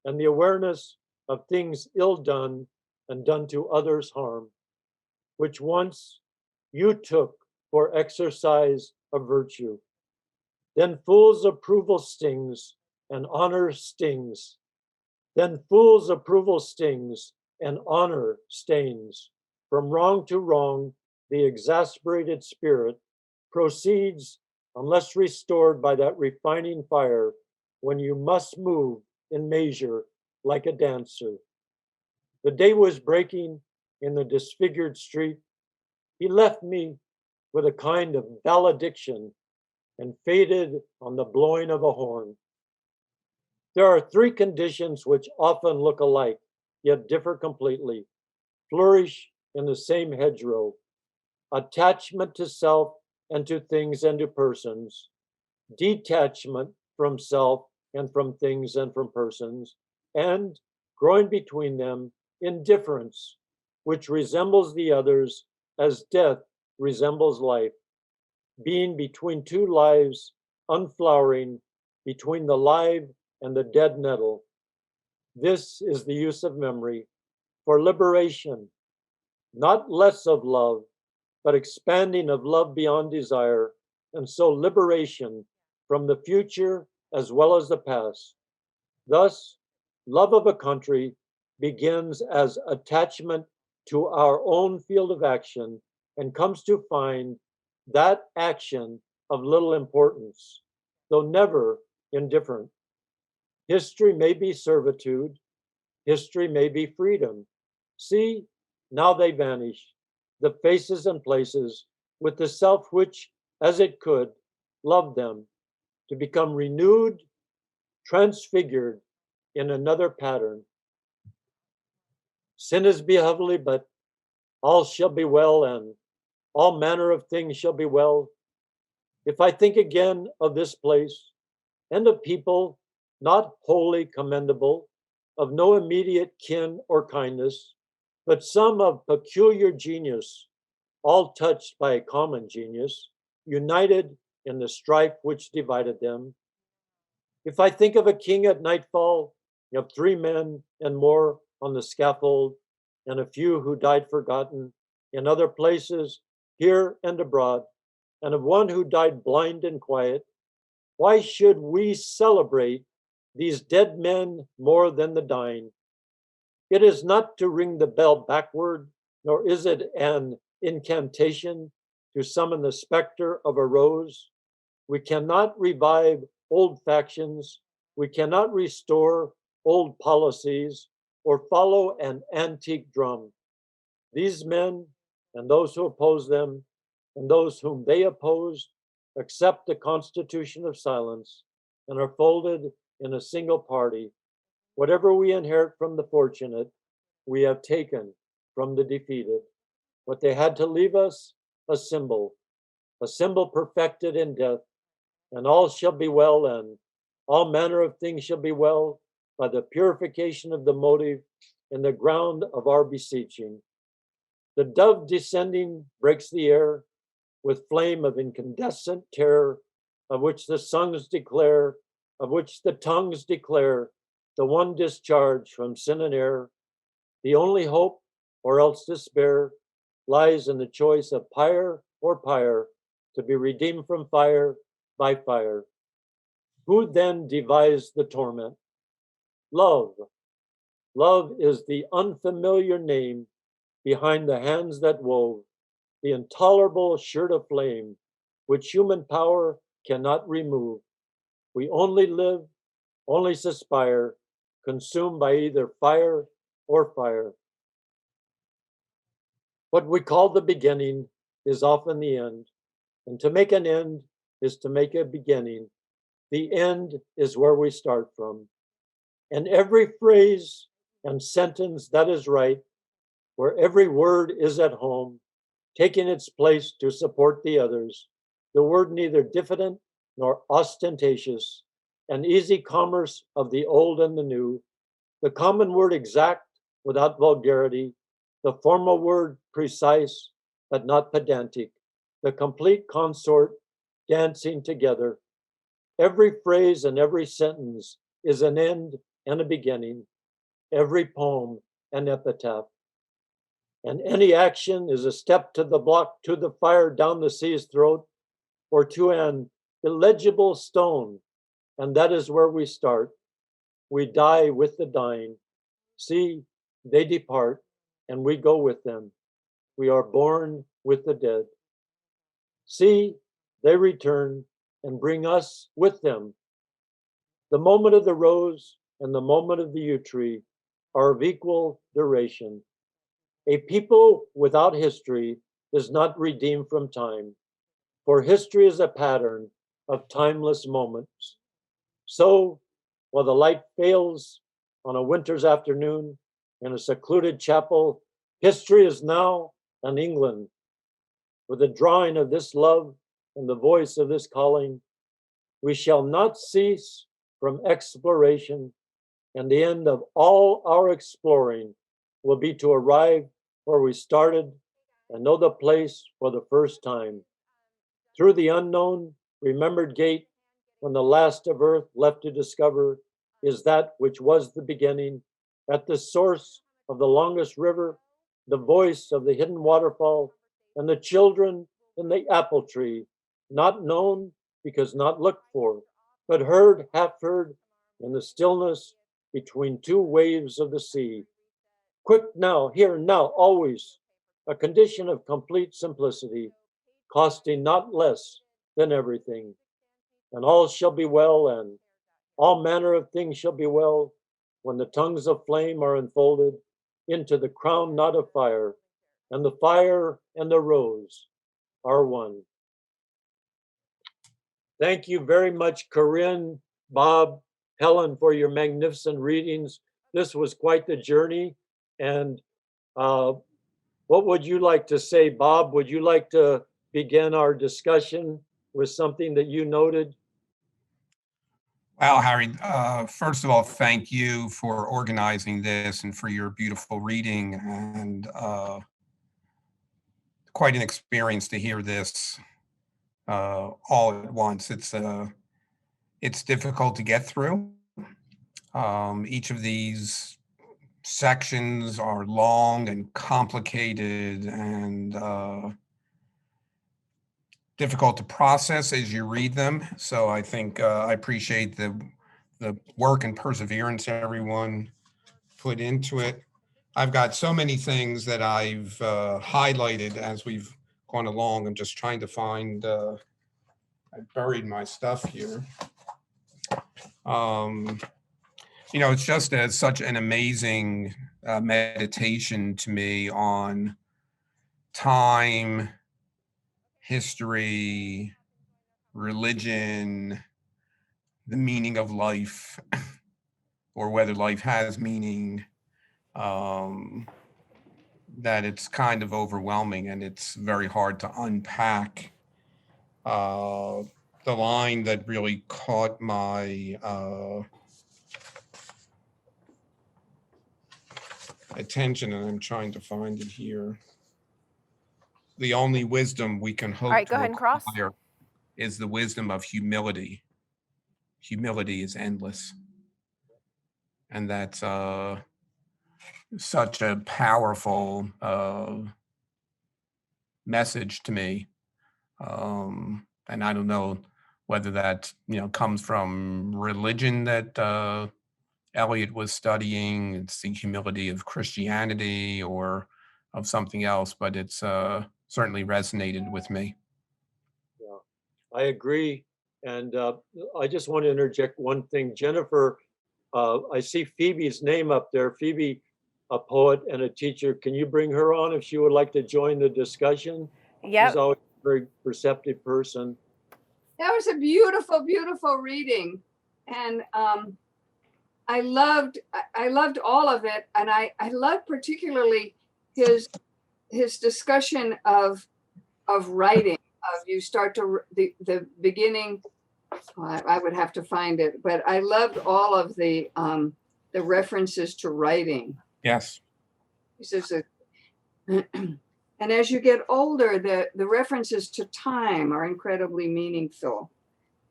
and the awareness of things ill done and done to others harm, which once you took for exercise of virtue. Then fool's approval stings and honor stings. Then fool's approval stings and honor stains. From wrong to wrong, the exasperated spirit proceeds unless restored by that refining fire when you must move in measure like a dancer. The day was breaking in the disfigured street. He left me with a kind of valediction and faded on the blowing of a horn. There are three conditions which often look alike, yet differ completely, flourish in the same hedgerow: attachment to self and to things and to persons, detachment from self and from things and from persons, and, growing between them, indifference, which resembles the others as death resembles life, being between two lives, unflowering, between the live and the dead nettle. This is the use of memory, for liberation, not less of love, but expanding of love beyond desire, and so liberation from the future as well as the past. Thus, love of a country begins as attachment to our own field of action and comes to find that action of little importance, though never indifferent. History may be servitude, history may be freedom. See, now they vanish, the faces and places, with the self which, as it could, loved them, to become renewed, transfigured in another pattern. Sin is behovely, but all shall be well, and all manner of things shall be well. If I think again of this place, and of people not wholly commendable, of no immediate kin or kindness, but some of peculiar genius, all touched by a common genius, united in the strife which divided them. If I think of a king at nightfall, of 3 men and more on the scaffold, and a few who died forgotten in other places, here and abroad, and of one who died blind and quiet, why should we celebrate these dead men more than the dying? It is not to ring the bell backward, nor is it an incantation to summon the specter of a rose. We cannot revive old factions. We cannot restore old policies or follow an antique drum. These men and those who oppose them and those whom they opposed accept the constitution of silence and are folded in a single party. Whatever we inherit from the fortunate, we have taken from the defeated. What they had to leave us, a symbol perfected in death, and all shall be well, and all manner of things shall be well by the purification of the motive in the ground of our beseeching. The dove descending breaks the air with flame of incandescent terror, of which the tongues declare, the one discharge from sin and error. The only hope, or else despair, lies in the choice of pyre or pyre, to be redeemed from fire by fire. Who then devised the torment? Love. Love is the unfamiliar name behind the hands that wove the intolerable shirt of flame, which human power cannot remove. We only live, only suspire, consumed by either fire or fire. What we call the beginning is often the end, and to make an end is to make a beginning. The end is where we start from. And every phrase and sentence that is right, where every word is at home, taking its place to support the others, the word neither diffident nor ostentatious, an easy commerce of the old and the new, the common word exact without vulgarity, the formal word precise but not pedantic, the complete consort dancing together. Every phrase and every sentence is an end and a beginning, every poem an epitaph. And any action is a step to the block, to the fire down the sea's throat, or to an illegible stone. And that is where we start. We die with the dying. See, they depart, and we go with them. We are born with the dead. See, they return and bring us with them. The moment of the rose and the moment of the yew tree are of equal duration. A people without history is not redeemed from time, for history is a pattern of timeless moments. So, while the light fails on a winter's afternoon in a secluded chapel, history is now in England. With the drawing of this love and the voice of this calling, we shall not cease from exploration, and the end of all our exploring will be to arrive where we started and know the place for the first time. Through the unknown, remembered gate, when the last of earth left to discover is that which was the beginning, at the source of the longest river, the voice of the hidden waterfall, and the children in the apple tree, not known because not looked for, but heard, half heard, in the stillness between two waves of the sea. Quick now, here, now, always, a condition of complete simplicity, costing not less than everything. And all shall be well, and all manner of things shall be well, when the tongues of flame are enfolded into the crown knot of fire, and the fire and the rose are one. Thank you very much, Corinne, Bob, Helen, for your magnificent readings. This was quite the journey. And what would you like to say, Bob? Would you like to begin our discussion with something that you noted? Well, Harry, first of all, thank you for organizing this and for your beautiful reading, and quite an experience to hear this all at once. It's difficult to get through. Each of these sections are long and complicated and difficult to process as you read them. So I think I appreciate the work and perseverance everyone put into it. I've got so many things that I've highlighted as we've gone along. I'm just trying to find, I buried my stuff here. It's just such an amazing meditation to me on time, history, religion, the meaning of life, or whether life has meaning, that it's kind of overwhelming and it's very hard to unpack. The line that really caught my attention, and I'm trying to find it here. The only wisdom we can hope right, to go ahead and cross. acquire is the wisdom of humility. Humility is endless. And that's such a powerful message to me. And I don't know whether that, comes from religion that Eliot was studying, it's the humility of Christianity or of something else, but it's certainly resonated with me. Yeah, I agree. And I just want to interject one thing. Jennifer, I see Phoebe's name up there. Phoebe, a poet and a teacher. Can you bring her on if she would like to join the discussion? Yep. She's always a very perceptive person. That was a beautiful, beautiful reading. And I loved all of it. And I loved particularly his discussion of writing. You start to the beginning. I would have to find it, but I loved all of the references to writing. Yes. He says and as you get older, the references to time are incredibly meaningful.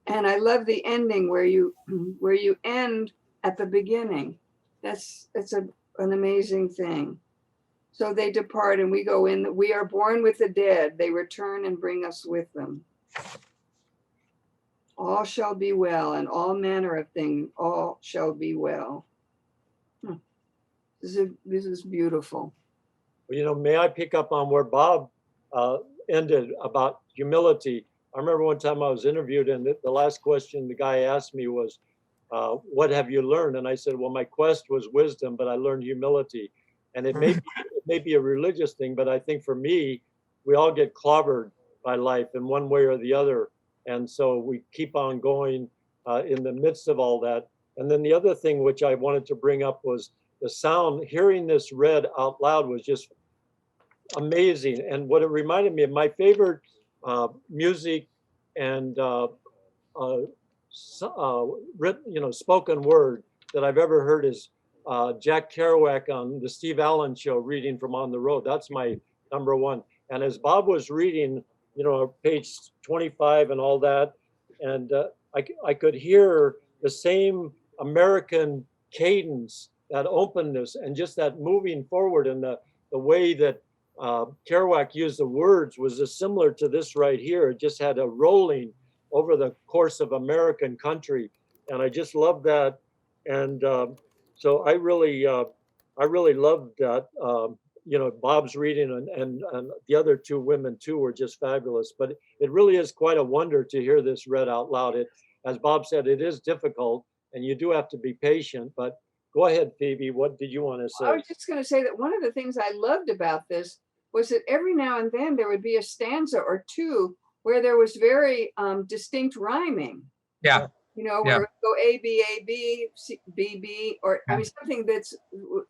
And I love the ending where you end at the beginning. It's an amazing thing. So they depart and we go in. We are born with the dead. They return and bring us with them. All shall be well, and all manner of things, all shall be well. This is beautiful. Well, may I pick up on where Bob ended about humility? I remember one time I was interviewed, and the last question the guy asked me was, what have you learned? And I said, well, my quest was wisdom, but I learned humility. And it may be a religious thing, but I think for me, we all get clobbered by life in one way or the other. And so we keep on going in the midst of all that. And then the other thing which I wanted to bring up was the sound. Hearing this read out loud was just amazing. And what it reminded me of, my favorite music and spoken word that I've ever heard is Jack Kerouac on the Steve Allen Show reading from On the Road. That's my number one. And as Bob was reading, page 25 and all that, and I could hear the same American cadence that openness and just that moving forward, and the way that Kerouac used the words was just similar to this right here. It just had a rolling over the course of American country, and I just love that. And so I really loved that. You know, Bob's reading and the other two women too were just fabulous. But it really is quite a wonder to hear this read out loud. It, as Bob said, it is difficult, and you do have to be patient. But go ahead, Phoebe. What did you want to say? I was just going to say that one of the things I loved about this was that every now and then there would be a stanza or two where there was very distinct rhyming. Yeah. You know, Yeah. where it would go A, B, A, B, C, B, B, or I mean, something that's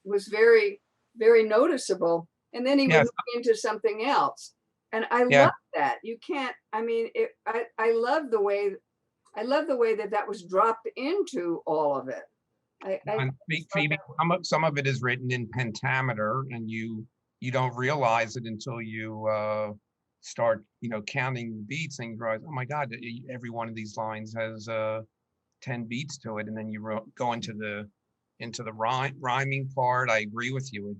was very, very noticeable. And then he would Yes. move into something else. And I Yeah. love that. You can't, I mean, I love the way, that was dropped into all of it. And Phoebe, some of it is written in pentameter, and you don't realize it until you start, counting the beats, and you realize, oh my God, every one of these lines has 10 beats to it, and then you go into the rhyming part. I agree with you.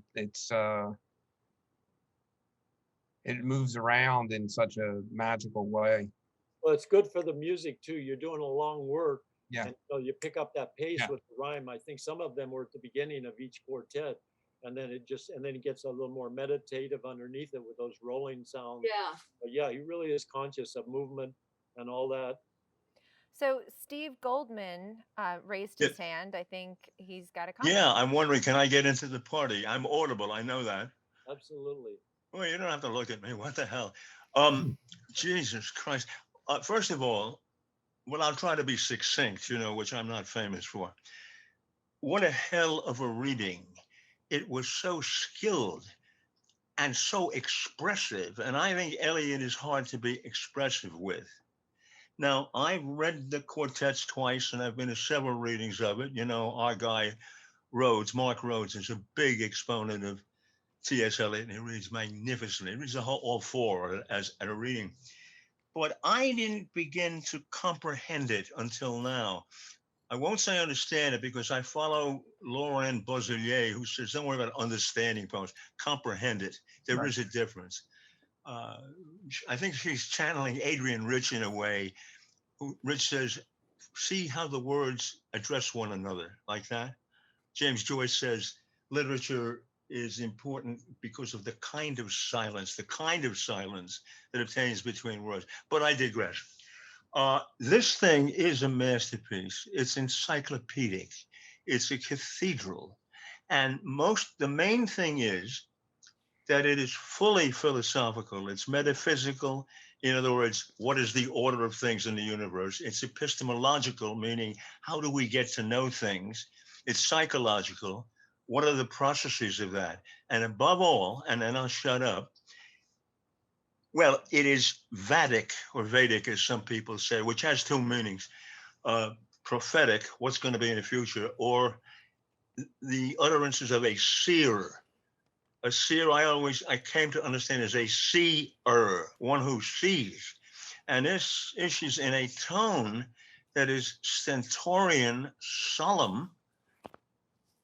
It moves around in such a magical way. Well, it's good for the music too. You're doing a long work. Yeah. And so you pick up that pace Yeah. with the rhyme. I think some of them were at the beginning of each quartet, and then it gets a little more meditative underneath it with those rolling sounds. Yeah. But yeah, he really is conscious of movement and all that. So Steve Goldman raised his hand. I think he's got a comment. Yeah, I'm wondering, can I get into the party? I'm audible, I know that. Absolutely. Well, you don't have to look at me. What the hell? Jesus Christ. First of all, well, I'll try to be succinct, which I'm not famous for. What a hell of a reading. It was so skilled and so expressive. And I think Eliot is hard to be expressive with. Now, I've read the quartets twice, and I've been to several readings of it. Our guy Mark Rhodes, is a big exponent of T.S. Eliot, and he reads magnificently. He reads all four as at a reading. But I didn't begin to comprehend it until now. I won't say understand it, because I follow Laurent Boselier, who says, don't worry about understanding poems, comprehend it. There is a difference. I think she's channeling Adrian Rich in a way. Rich says, see how the words address one another, like that. James Joyce says, literature is important because of the kind of silence that obtains between words. But I digress. This thing is a masterpiece. It's encyclopedic. It's a cathedral. And the main thing is that it is fully philosophical. It's metaphysical. In other words, what is the order of things in the universe? It's epistemological, meaning how do we get to know things? It's psychological. What are the processes of that? And above all, and then I'll shut up, well, it is Vedic, or Vedic, as some people say, which has two meanings. Prophetic, what's going to be in the future, or the utterances of a seer. A seer, I came to understand, as a seer, one who sees. And this issues in a tone that is stentorian, solemn,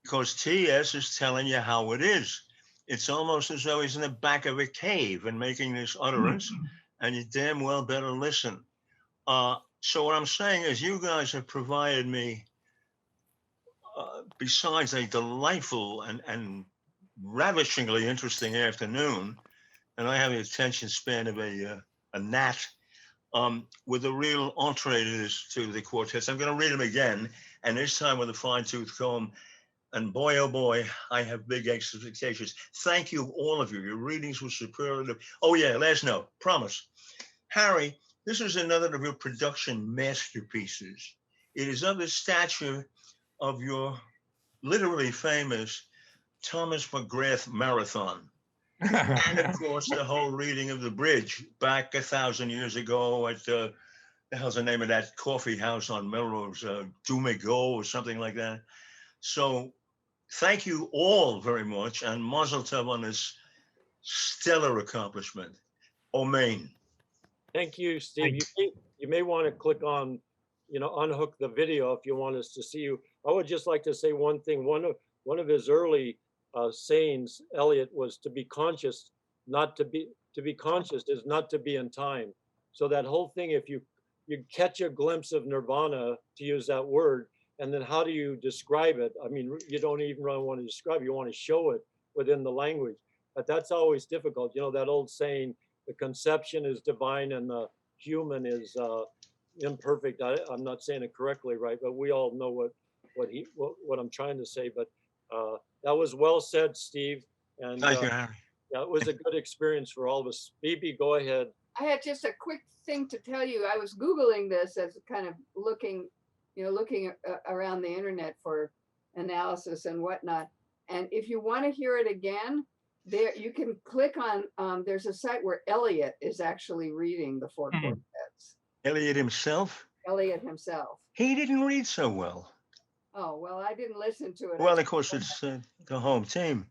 because T.S. is telling you how it is. It's almost as though he's in the back of a cave and making this utterance, and you damn well better listen. So what I'm saying is, you guys have provided me, besides a delightful and ravishingly interesting afternoon, and I have the attention span of a gnat, with a real entree to the quartets. I'm going to read them again, and this time with a fine-tooth comb. And boy, oh boy, I have big expectations. Thank you, all of you. Your readings were superlative. Oh yeah, last note, promise. Harry, this is another of your production masterpieces. It is of the stature of your literally famous Thomas McGrath marathon. And of course, the whole reading of The Bridge back 1,000 years ago at the hell's the name of that coffee house on Melrose, Dumigo or something like that. So thank you all very much, and mazel tov on this stellar accomplishment. Amen. Thank you, Steve. You may want to click on, unhook the video if you want us to see you. I would just like to say one thing. One one of his early sayings, Eliot, was to be conscious, to be conscious is not to be in time. So that whole thing, if you catch a glimpse of nirvana, to use that word, and then how do you describe it? I mean, you don't even really want to describe it, you want to show it within the language. But that's always difficult. You know, that old saying, the conception is divine and the human is imperfect. I'm not saying it correctly, right? But we all know what I'm trying to say. But that was well said, Steve. And Thank you, Harry. yeah, it was a good experience for all of us. Phoebe, go ahead. I had just a quick thing to tell you. I was Googling this as kind of looking around the internet for analysis and whatnot. And if you want to hear it again, there you can click on, there's a site where Eliot is actually reading the four quartets. Eliot himself? Eliot himself. He didn't read so well. Oh, well, I didn't listen to it. Well, of course, it's the home team.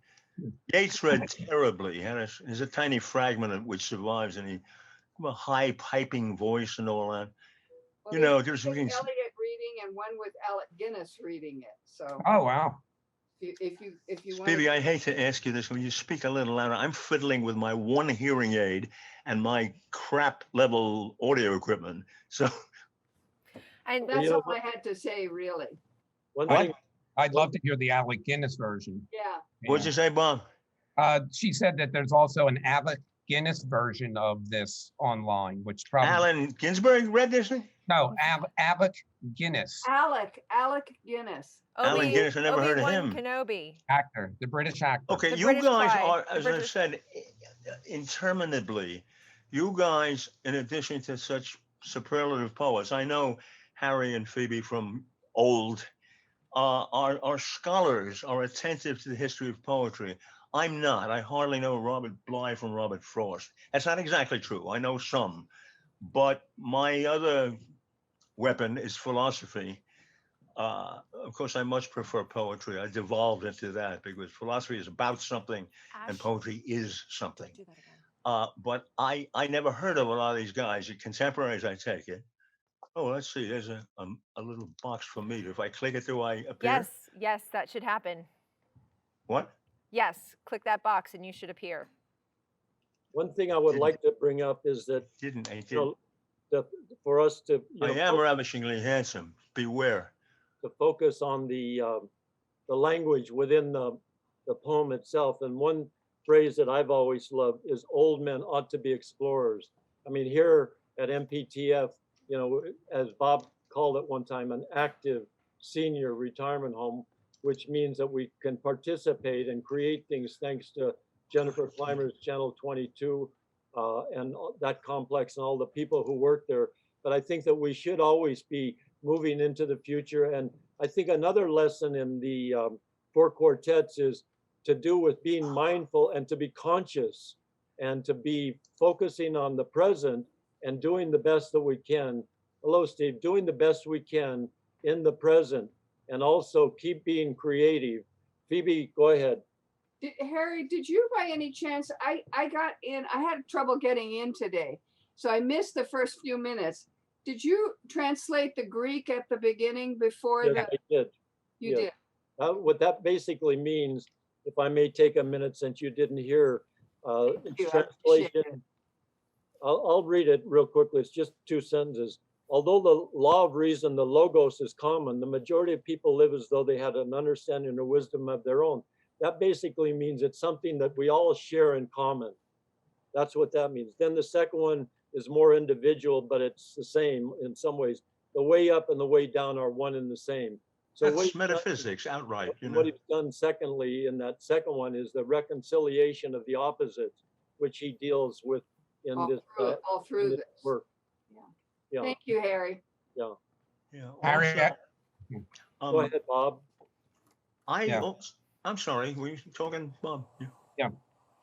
Yates read terribly. There's a tiny fragment which survives, and he a high piping voice and all that. Well, You know, there's there's Eliot reading and one with Alec Guinness reading it. So Oh, wow. if you want, Phoebe, I hate to ask you this. When you speak a little louder, I'm fiddling with my one hearing aid and my crap level audio equipment. So And that's You know all I had to say, really. One What? thing, I'd love to hear the Alec Guinness version. Yeah. what'd you say, Bob? She said that there's also an Alec Guinness version of this online, which probably Allen Ginsberg read this thing? no, Alec Guinness, Alec Guinness. Allen Guinness, I never heard of Obi-Wan him. Kenobi. actor, the British actor. Okay, The you British guys pride, are, the as I British- said, interminably, you guys, in addition to such superlative poets, I know Harry and Phoebe from old, are scholars, are attentive to the history of poetry. I'm not. I hardly know Robert Bly from Robert Frost. That's not exactly true. I know some, but my other weapon is philosophy. Of course, I much prefer poetry. I devolved into that because philosophy is about something and Ash, poetry is something. do that again. But I never heard of a lot of these guys. Your contemporaries, I take it. Oh, let's see. There's a little box for me. If I click it, do I appear? Yes, that should happen. What? Yes, click that box and you should appear. one thing I would Didn't- like to bring up is that, I you didn't. know, for us to, I am ravishingly handsome. Beware. to focus on the language within the poem itself. And one phrase that I've always loved is old men ought to be explorers. I mean, here at MPTF, you know, as Bob called it one time, an active senior retirement home, which means that we can participate and create things thanks to Jennifer Clymer's Channel 22 and that complex and all the people who work there. But I think that we should always be moving into the future. And I think another lesson in the four quartets is to do with being mindful and to be conscious and to be focusing on the present and doing the best that we can. Hello, Steve. Doing the best we can in the present and also keep being creative. Phoebe, go ahead. Harry, did you by any chance, I got in, I had trouble getting in today, so I missed the first few minutes. Did you translate the Greek at the beginning before Yes, that? I did. You yes. did. What that basically means, if I may take a minute since you didn't hear, Thank you, it's I appreciate translation. I'll read it real quickly. It's just 2 sentences. Although the law of reason, the logos, is common, the majority of people live as though they had an understanding or wisdom of their own. That basically means it's something that we all share in common. That's what that means. Then the second one is more individual, but it's the same in some ways. The way up and the way down are one and the same. So what That's he's done- metaphysics outright. You know. what he's done secondly in that second one is the reconciliation of the opposites, which he deals with in All this, through in this. this work. Yeah. Yeah, Thank you, Harry. yeah. Yeah. Harry, Also, Go ahead, Bob. Yeah. I'm sorry. Were you talking, Bob? Yeah.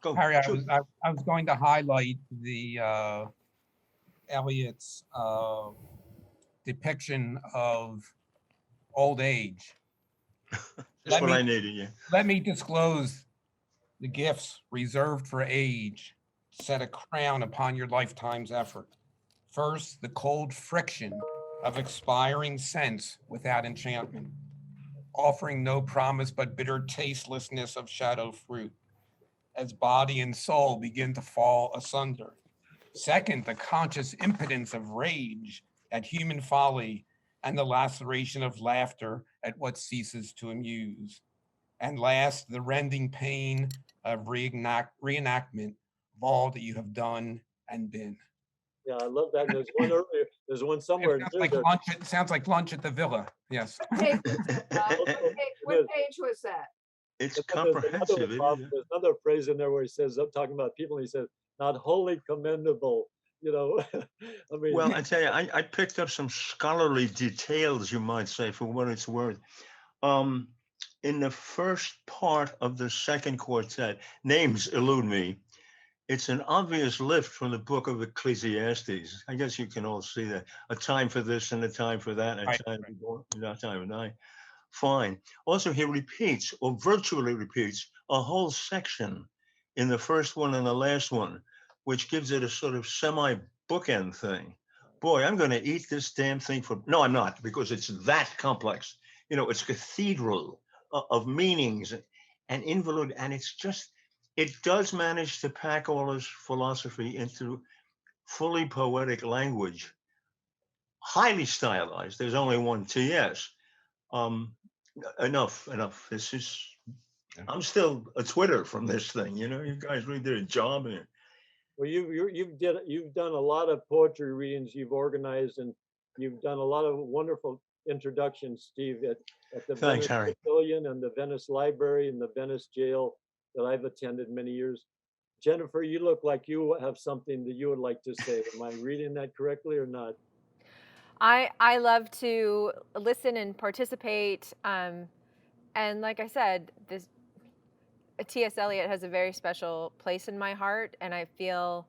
Go. Harry, shoot. I was going to highlight the Eliot's depiction of old age. Just what I needed. Yeah. Let me disclose the gifts reserved for age. Set a crown upon your lifetime's effort. First, the cold friction of expiring sense without enchantment. offering no promise but bitter tastelessness of shadow fruit, as body and soul begin to fall asunder. Second, the conscious impotence of rage at human folly and the laceration of laughter at what ceases to amuse. And last, the rending pain of reenactment of all that you have done and been. Yeah, I love that. And there's one earlier, there's one somewhere in here that It sounds like lunch at the villa. Yes. What page was that, Bob? What page was that? It's there's comprehensive. there's another phrase in there where he says, I'm talking about people, and he says, not wholly commendable, you know. I mean, Well, I tell you, I picked up some scholarly details, you might say, for what it's worth. In the first part of the second quartet, names elude me. It's an obvious lift from the book of Ecclesiastes. I guess you can all see that. A time for this and a time for that, and a time before, not time of night. Fine. Also, he repeats, or virtually repeats, a whole section in the first one and the last one, which gives it a sort of semi-bookend thing. Boy, I'm going to eat this damn thing for... No, I'm not, because it's that complex. You know, it's cathedral of meanings and involute, and it's just... It does manage to pack all this philosophy into fully poetic language, highly stylized. There's only one TS. Enough. This is, I'm still a Twitter from this thing. You know, you guys really did a job here. well, you've done a lot of poetry readings you've organized, and you've done a lot of wonderful introductions, Steve, at the Thanks, Venice Harry. Pavilion and the Venice Library and the Venice Jail that I've attended many years. Jennifer, you look like you have something that you would like to say. Am I reading that correctly or not? I love to listen and participate. And like I said, T.S. Eliot has a very special place in my heart, and I feel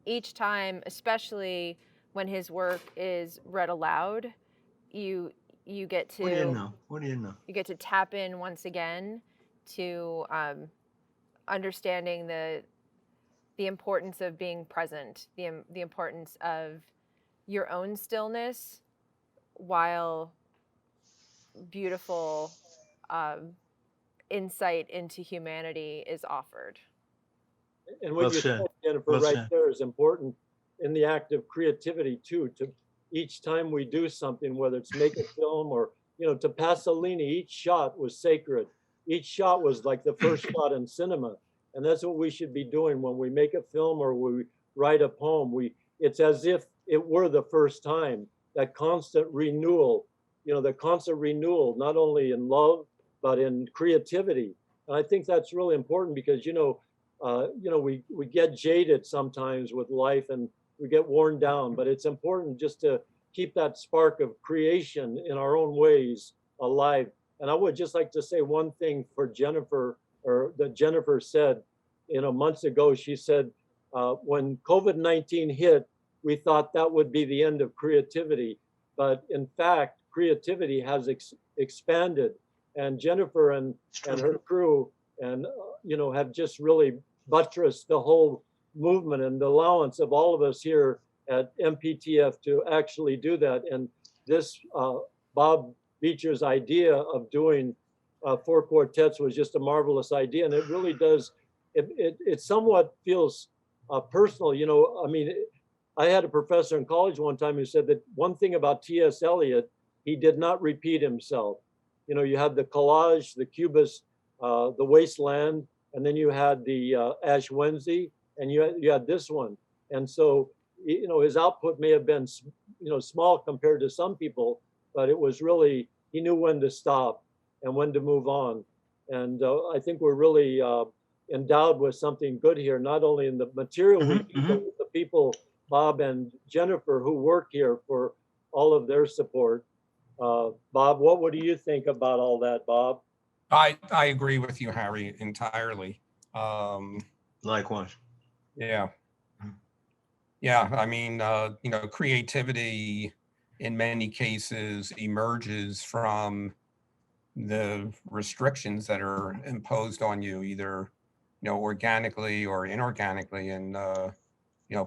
each time, especially when his work is read aloud, you get to What do you know? You get to tap in once again to understanding the importance of being present, the importance of your own stillness while beautiful insight into humanity is offered. And what you said, Jennifer, right there is important in the act of creativity too. To each time we do something, whether it's make a film or, you know, to Pasolini, each shot was sacred. Each shot was like the first shot in cinema. And that's what we should be doing when we make a film or we write a poem. It's as if it were the first time. That constant renewal, you know, the constant renewal, not only in love, but in creativity. And I think that's really important because, we get jaded sometimes with life and we get worn down, but it's important just to keep that spark of creation in our own ways alive. And I would just like to say one thing for Jennifer, or that Jennifer said, months ago. She said, when COVID-19 hit, we thought that would be the end of creativity. But in fact, creativity has expanded. And Jennifer and her crew have just really buttressed the whole movement and the allowance of all of us here at MPTF to actually do that. And this Bob Beitcher's idea of doing 4 quartets was just a marvelous idea. And it really does, it somewhat feels personal. I had a professor in college one time who said that one thing about T.S. Eliot, he did not repeat himself. You had the collage, the Cubist, the Wasteland, and then you had the Ash Wednesday, and you had this one. And so, his output may have been, small compared to some people, but it was really, he knew when to stop and when to move on. And I think we're really endowed with something good here, not only in the material, but the people, Bob and Jennifer, who work here, for all of their support. Bob, what do you think about all that, Bob? I agree with you, Harry, entirely. Likewise. Yeah. Yeah, I mean, creativity in many cases emerges from the restrictions that are imposed on you, either, organically or inorganically. And,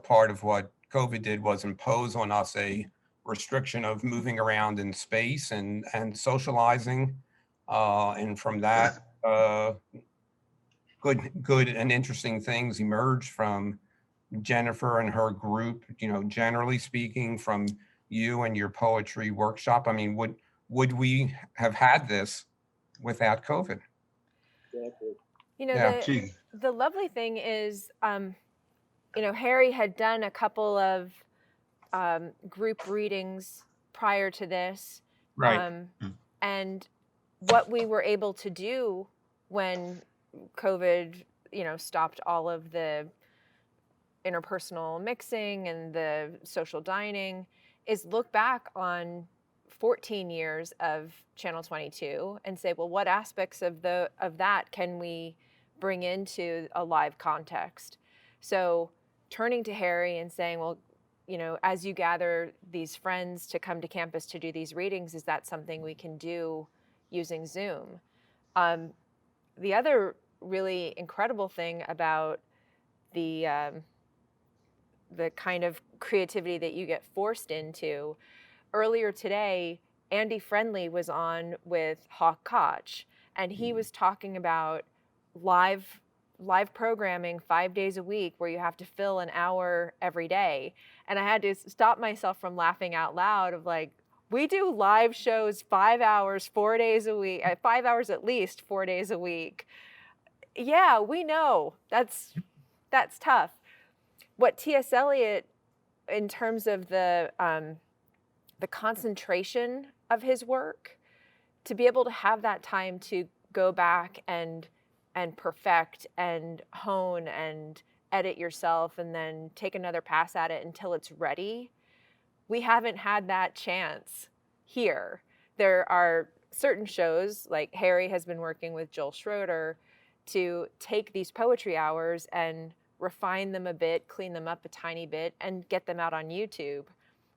part of what COVID did was impose on us a restriction of moving around in space and socializing. And from that, good and interesting things emerged from Jennifer and her group, generally speaking, from you and your poetry workshop. I mean, would we have had this without COVID? Exactly. Yeah. The lovely thing is, Harry had done a couple of group readings prior to this. Right. And what we were able to do when COVID, stopped all of the interpersonal mixing and the social dining is look back on 14 years of Channel 22 and say, well, what aspects of that can we bring into a live context? So turning to Harry and saying, well, as you gather these friends to come to campus to do these readings, is that something we can do using Zoom? The other really incredible thing about the kind of creativity that you get forced into, earlier today, Andy Friendly was on with Hawk Koch, and he was talking about live programming 5 days a week where you have to fill an hour every day. And I had to stop myself from laughing out loud of like, we do live shows 5 hours, 4 days a week, 5 hours at least, 4 days a week. Yeah, we know that's tough. What T.S. Eliot, in terms of the concentration of his work, to be able to have that time to go back and perfect and hone and edit yourself and then take another pass at it until it's ready. We haven't had that chance here. There are certain shows, like Harry has been working with Joel Schroeder to take these poetry hours and refine them a bit, clean them up a tiny bit, and get them out on YouTube.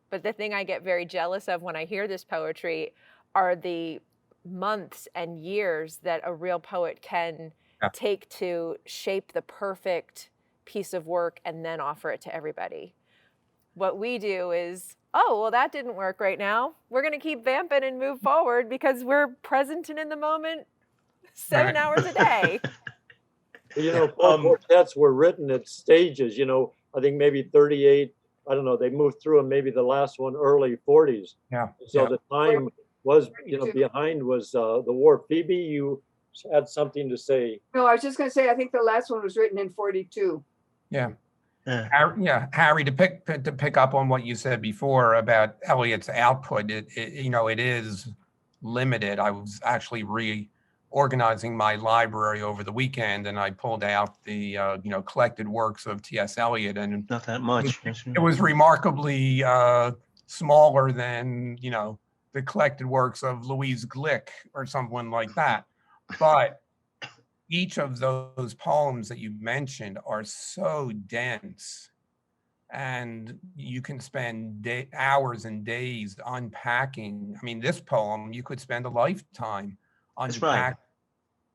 But the thing I get very jealous of when I hear this poetry are the months and years that a real poet can take to shape the perfect piece of work and then offer it to everybody. What we do is, oh, well, that didn't work right now. We're going to keep vamping and move forward because we're present and in the moment 7 hours a day. Quartets were written at stages, I think maybe 38, I don't know, they moved through them, maybe the last one early 40s. Yeah. So the time was, behind was the war. Phoebe, you had something to say. No, I was just going to say, I think the last one was written in 42. Yeah. Harry, to pick up on what you said before about Eliot's output, it is limited. I was actually reorganizing my library over the weekend, and I pulled out the collected works of T.S. Eliot, and not that much. It was remarkably smaller than the collected works of Louise Glick or someone like that. But each of those poems that you mentioned are so dense, and you can spend hours and days unpacking. I mean, this poem, you could spend a lifetime unpacking.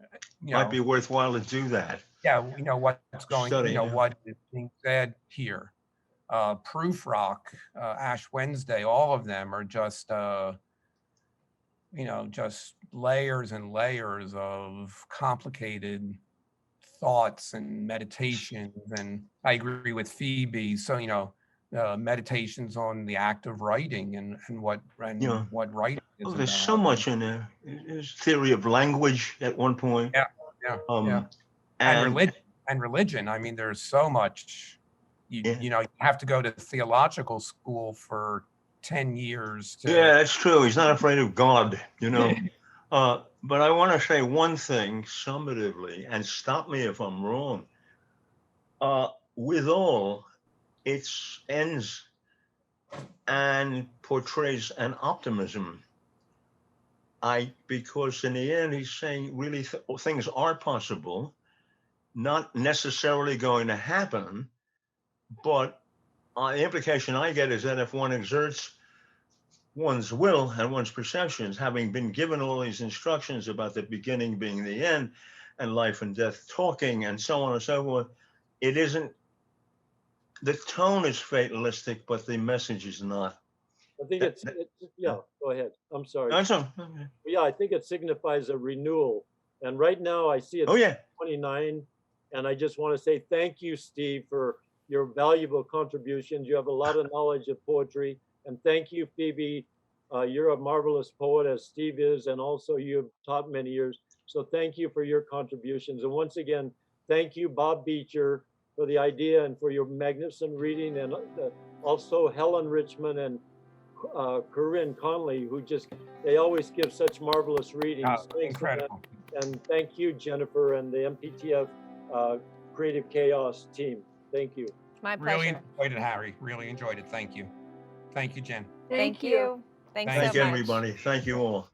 That's right. Might be worthwhile to do that. Yeah, what's going, what is being said here. Proof Rock, Ash Wednesday, all of them are just just layers and layers of complicated thoughts and meditations. And I agree with Phoebe. So, meditations on the act of writing and what writing is there's about. so much in there. There's theory of language at one point. And religion. I mean, there's so much. You have to go to theological school for 10 years. Yeah, that's true. He's not afraid of God, But I want to say one thing summatively, and stop me if I'm wrong. With all its ends and portrays an optimism, because in the end, he's saying really things are possible, not necessarily going to happen, but the implication I get is that if one exerts one's will and one's perceptions, having been given all these instructions about the beginning being the end and life and death talking and so on and so forth, it isn't, the tone is fatalistic, but the message is not. I think yeah, go ahead. I'm sorry. That's all. Yeah, I think it signifies a renewal. And right now I see it's Oh, yeah. 29. And I just want to say thank you, Steve, for your valuable contributions. You have a lot of knowledge of poetry. And thank you, Phoebe. You're a marvelous poet, as Steve is, and also you've taught many years. So thank you for your contributions. And once again, thank you, Bob Beitcher, for the idea and for your magnificent reading, and also Helen Richman and Corinne Conley, who they always give such marvelous readings. Thanks to them. Incredible. And thank you, Jennifer, and the MPTF Creative Chaos team. Thank you. My pleasure. Really enjoyed it, Harry. Really enjoyed it. Thank you. Thank you, Jen. Thank you. Thanks Thank so Thank much. everybody. Thank you all.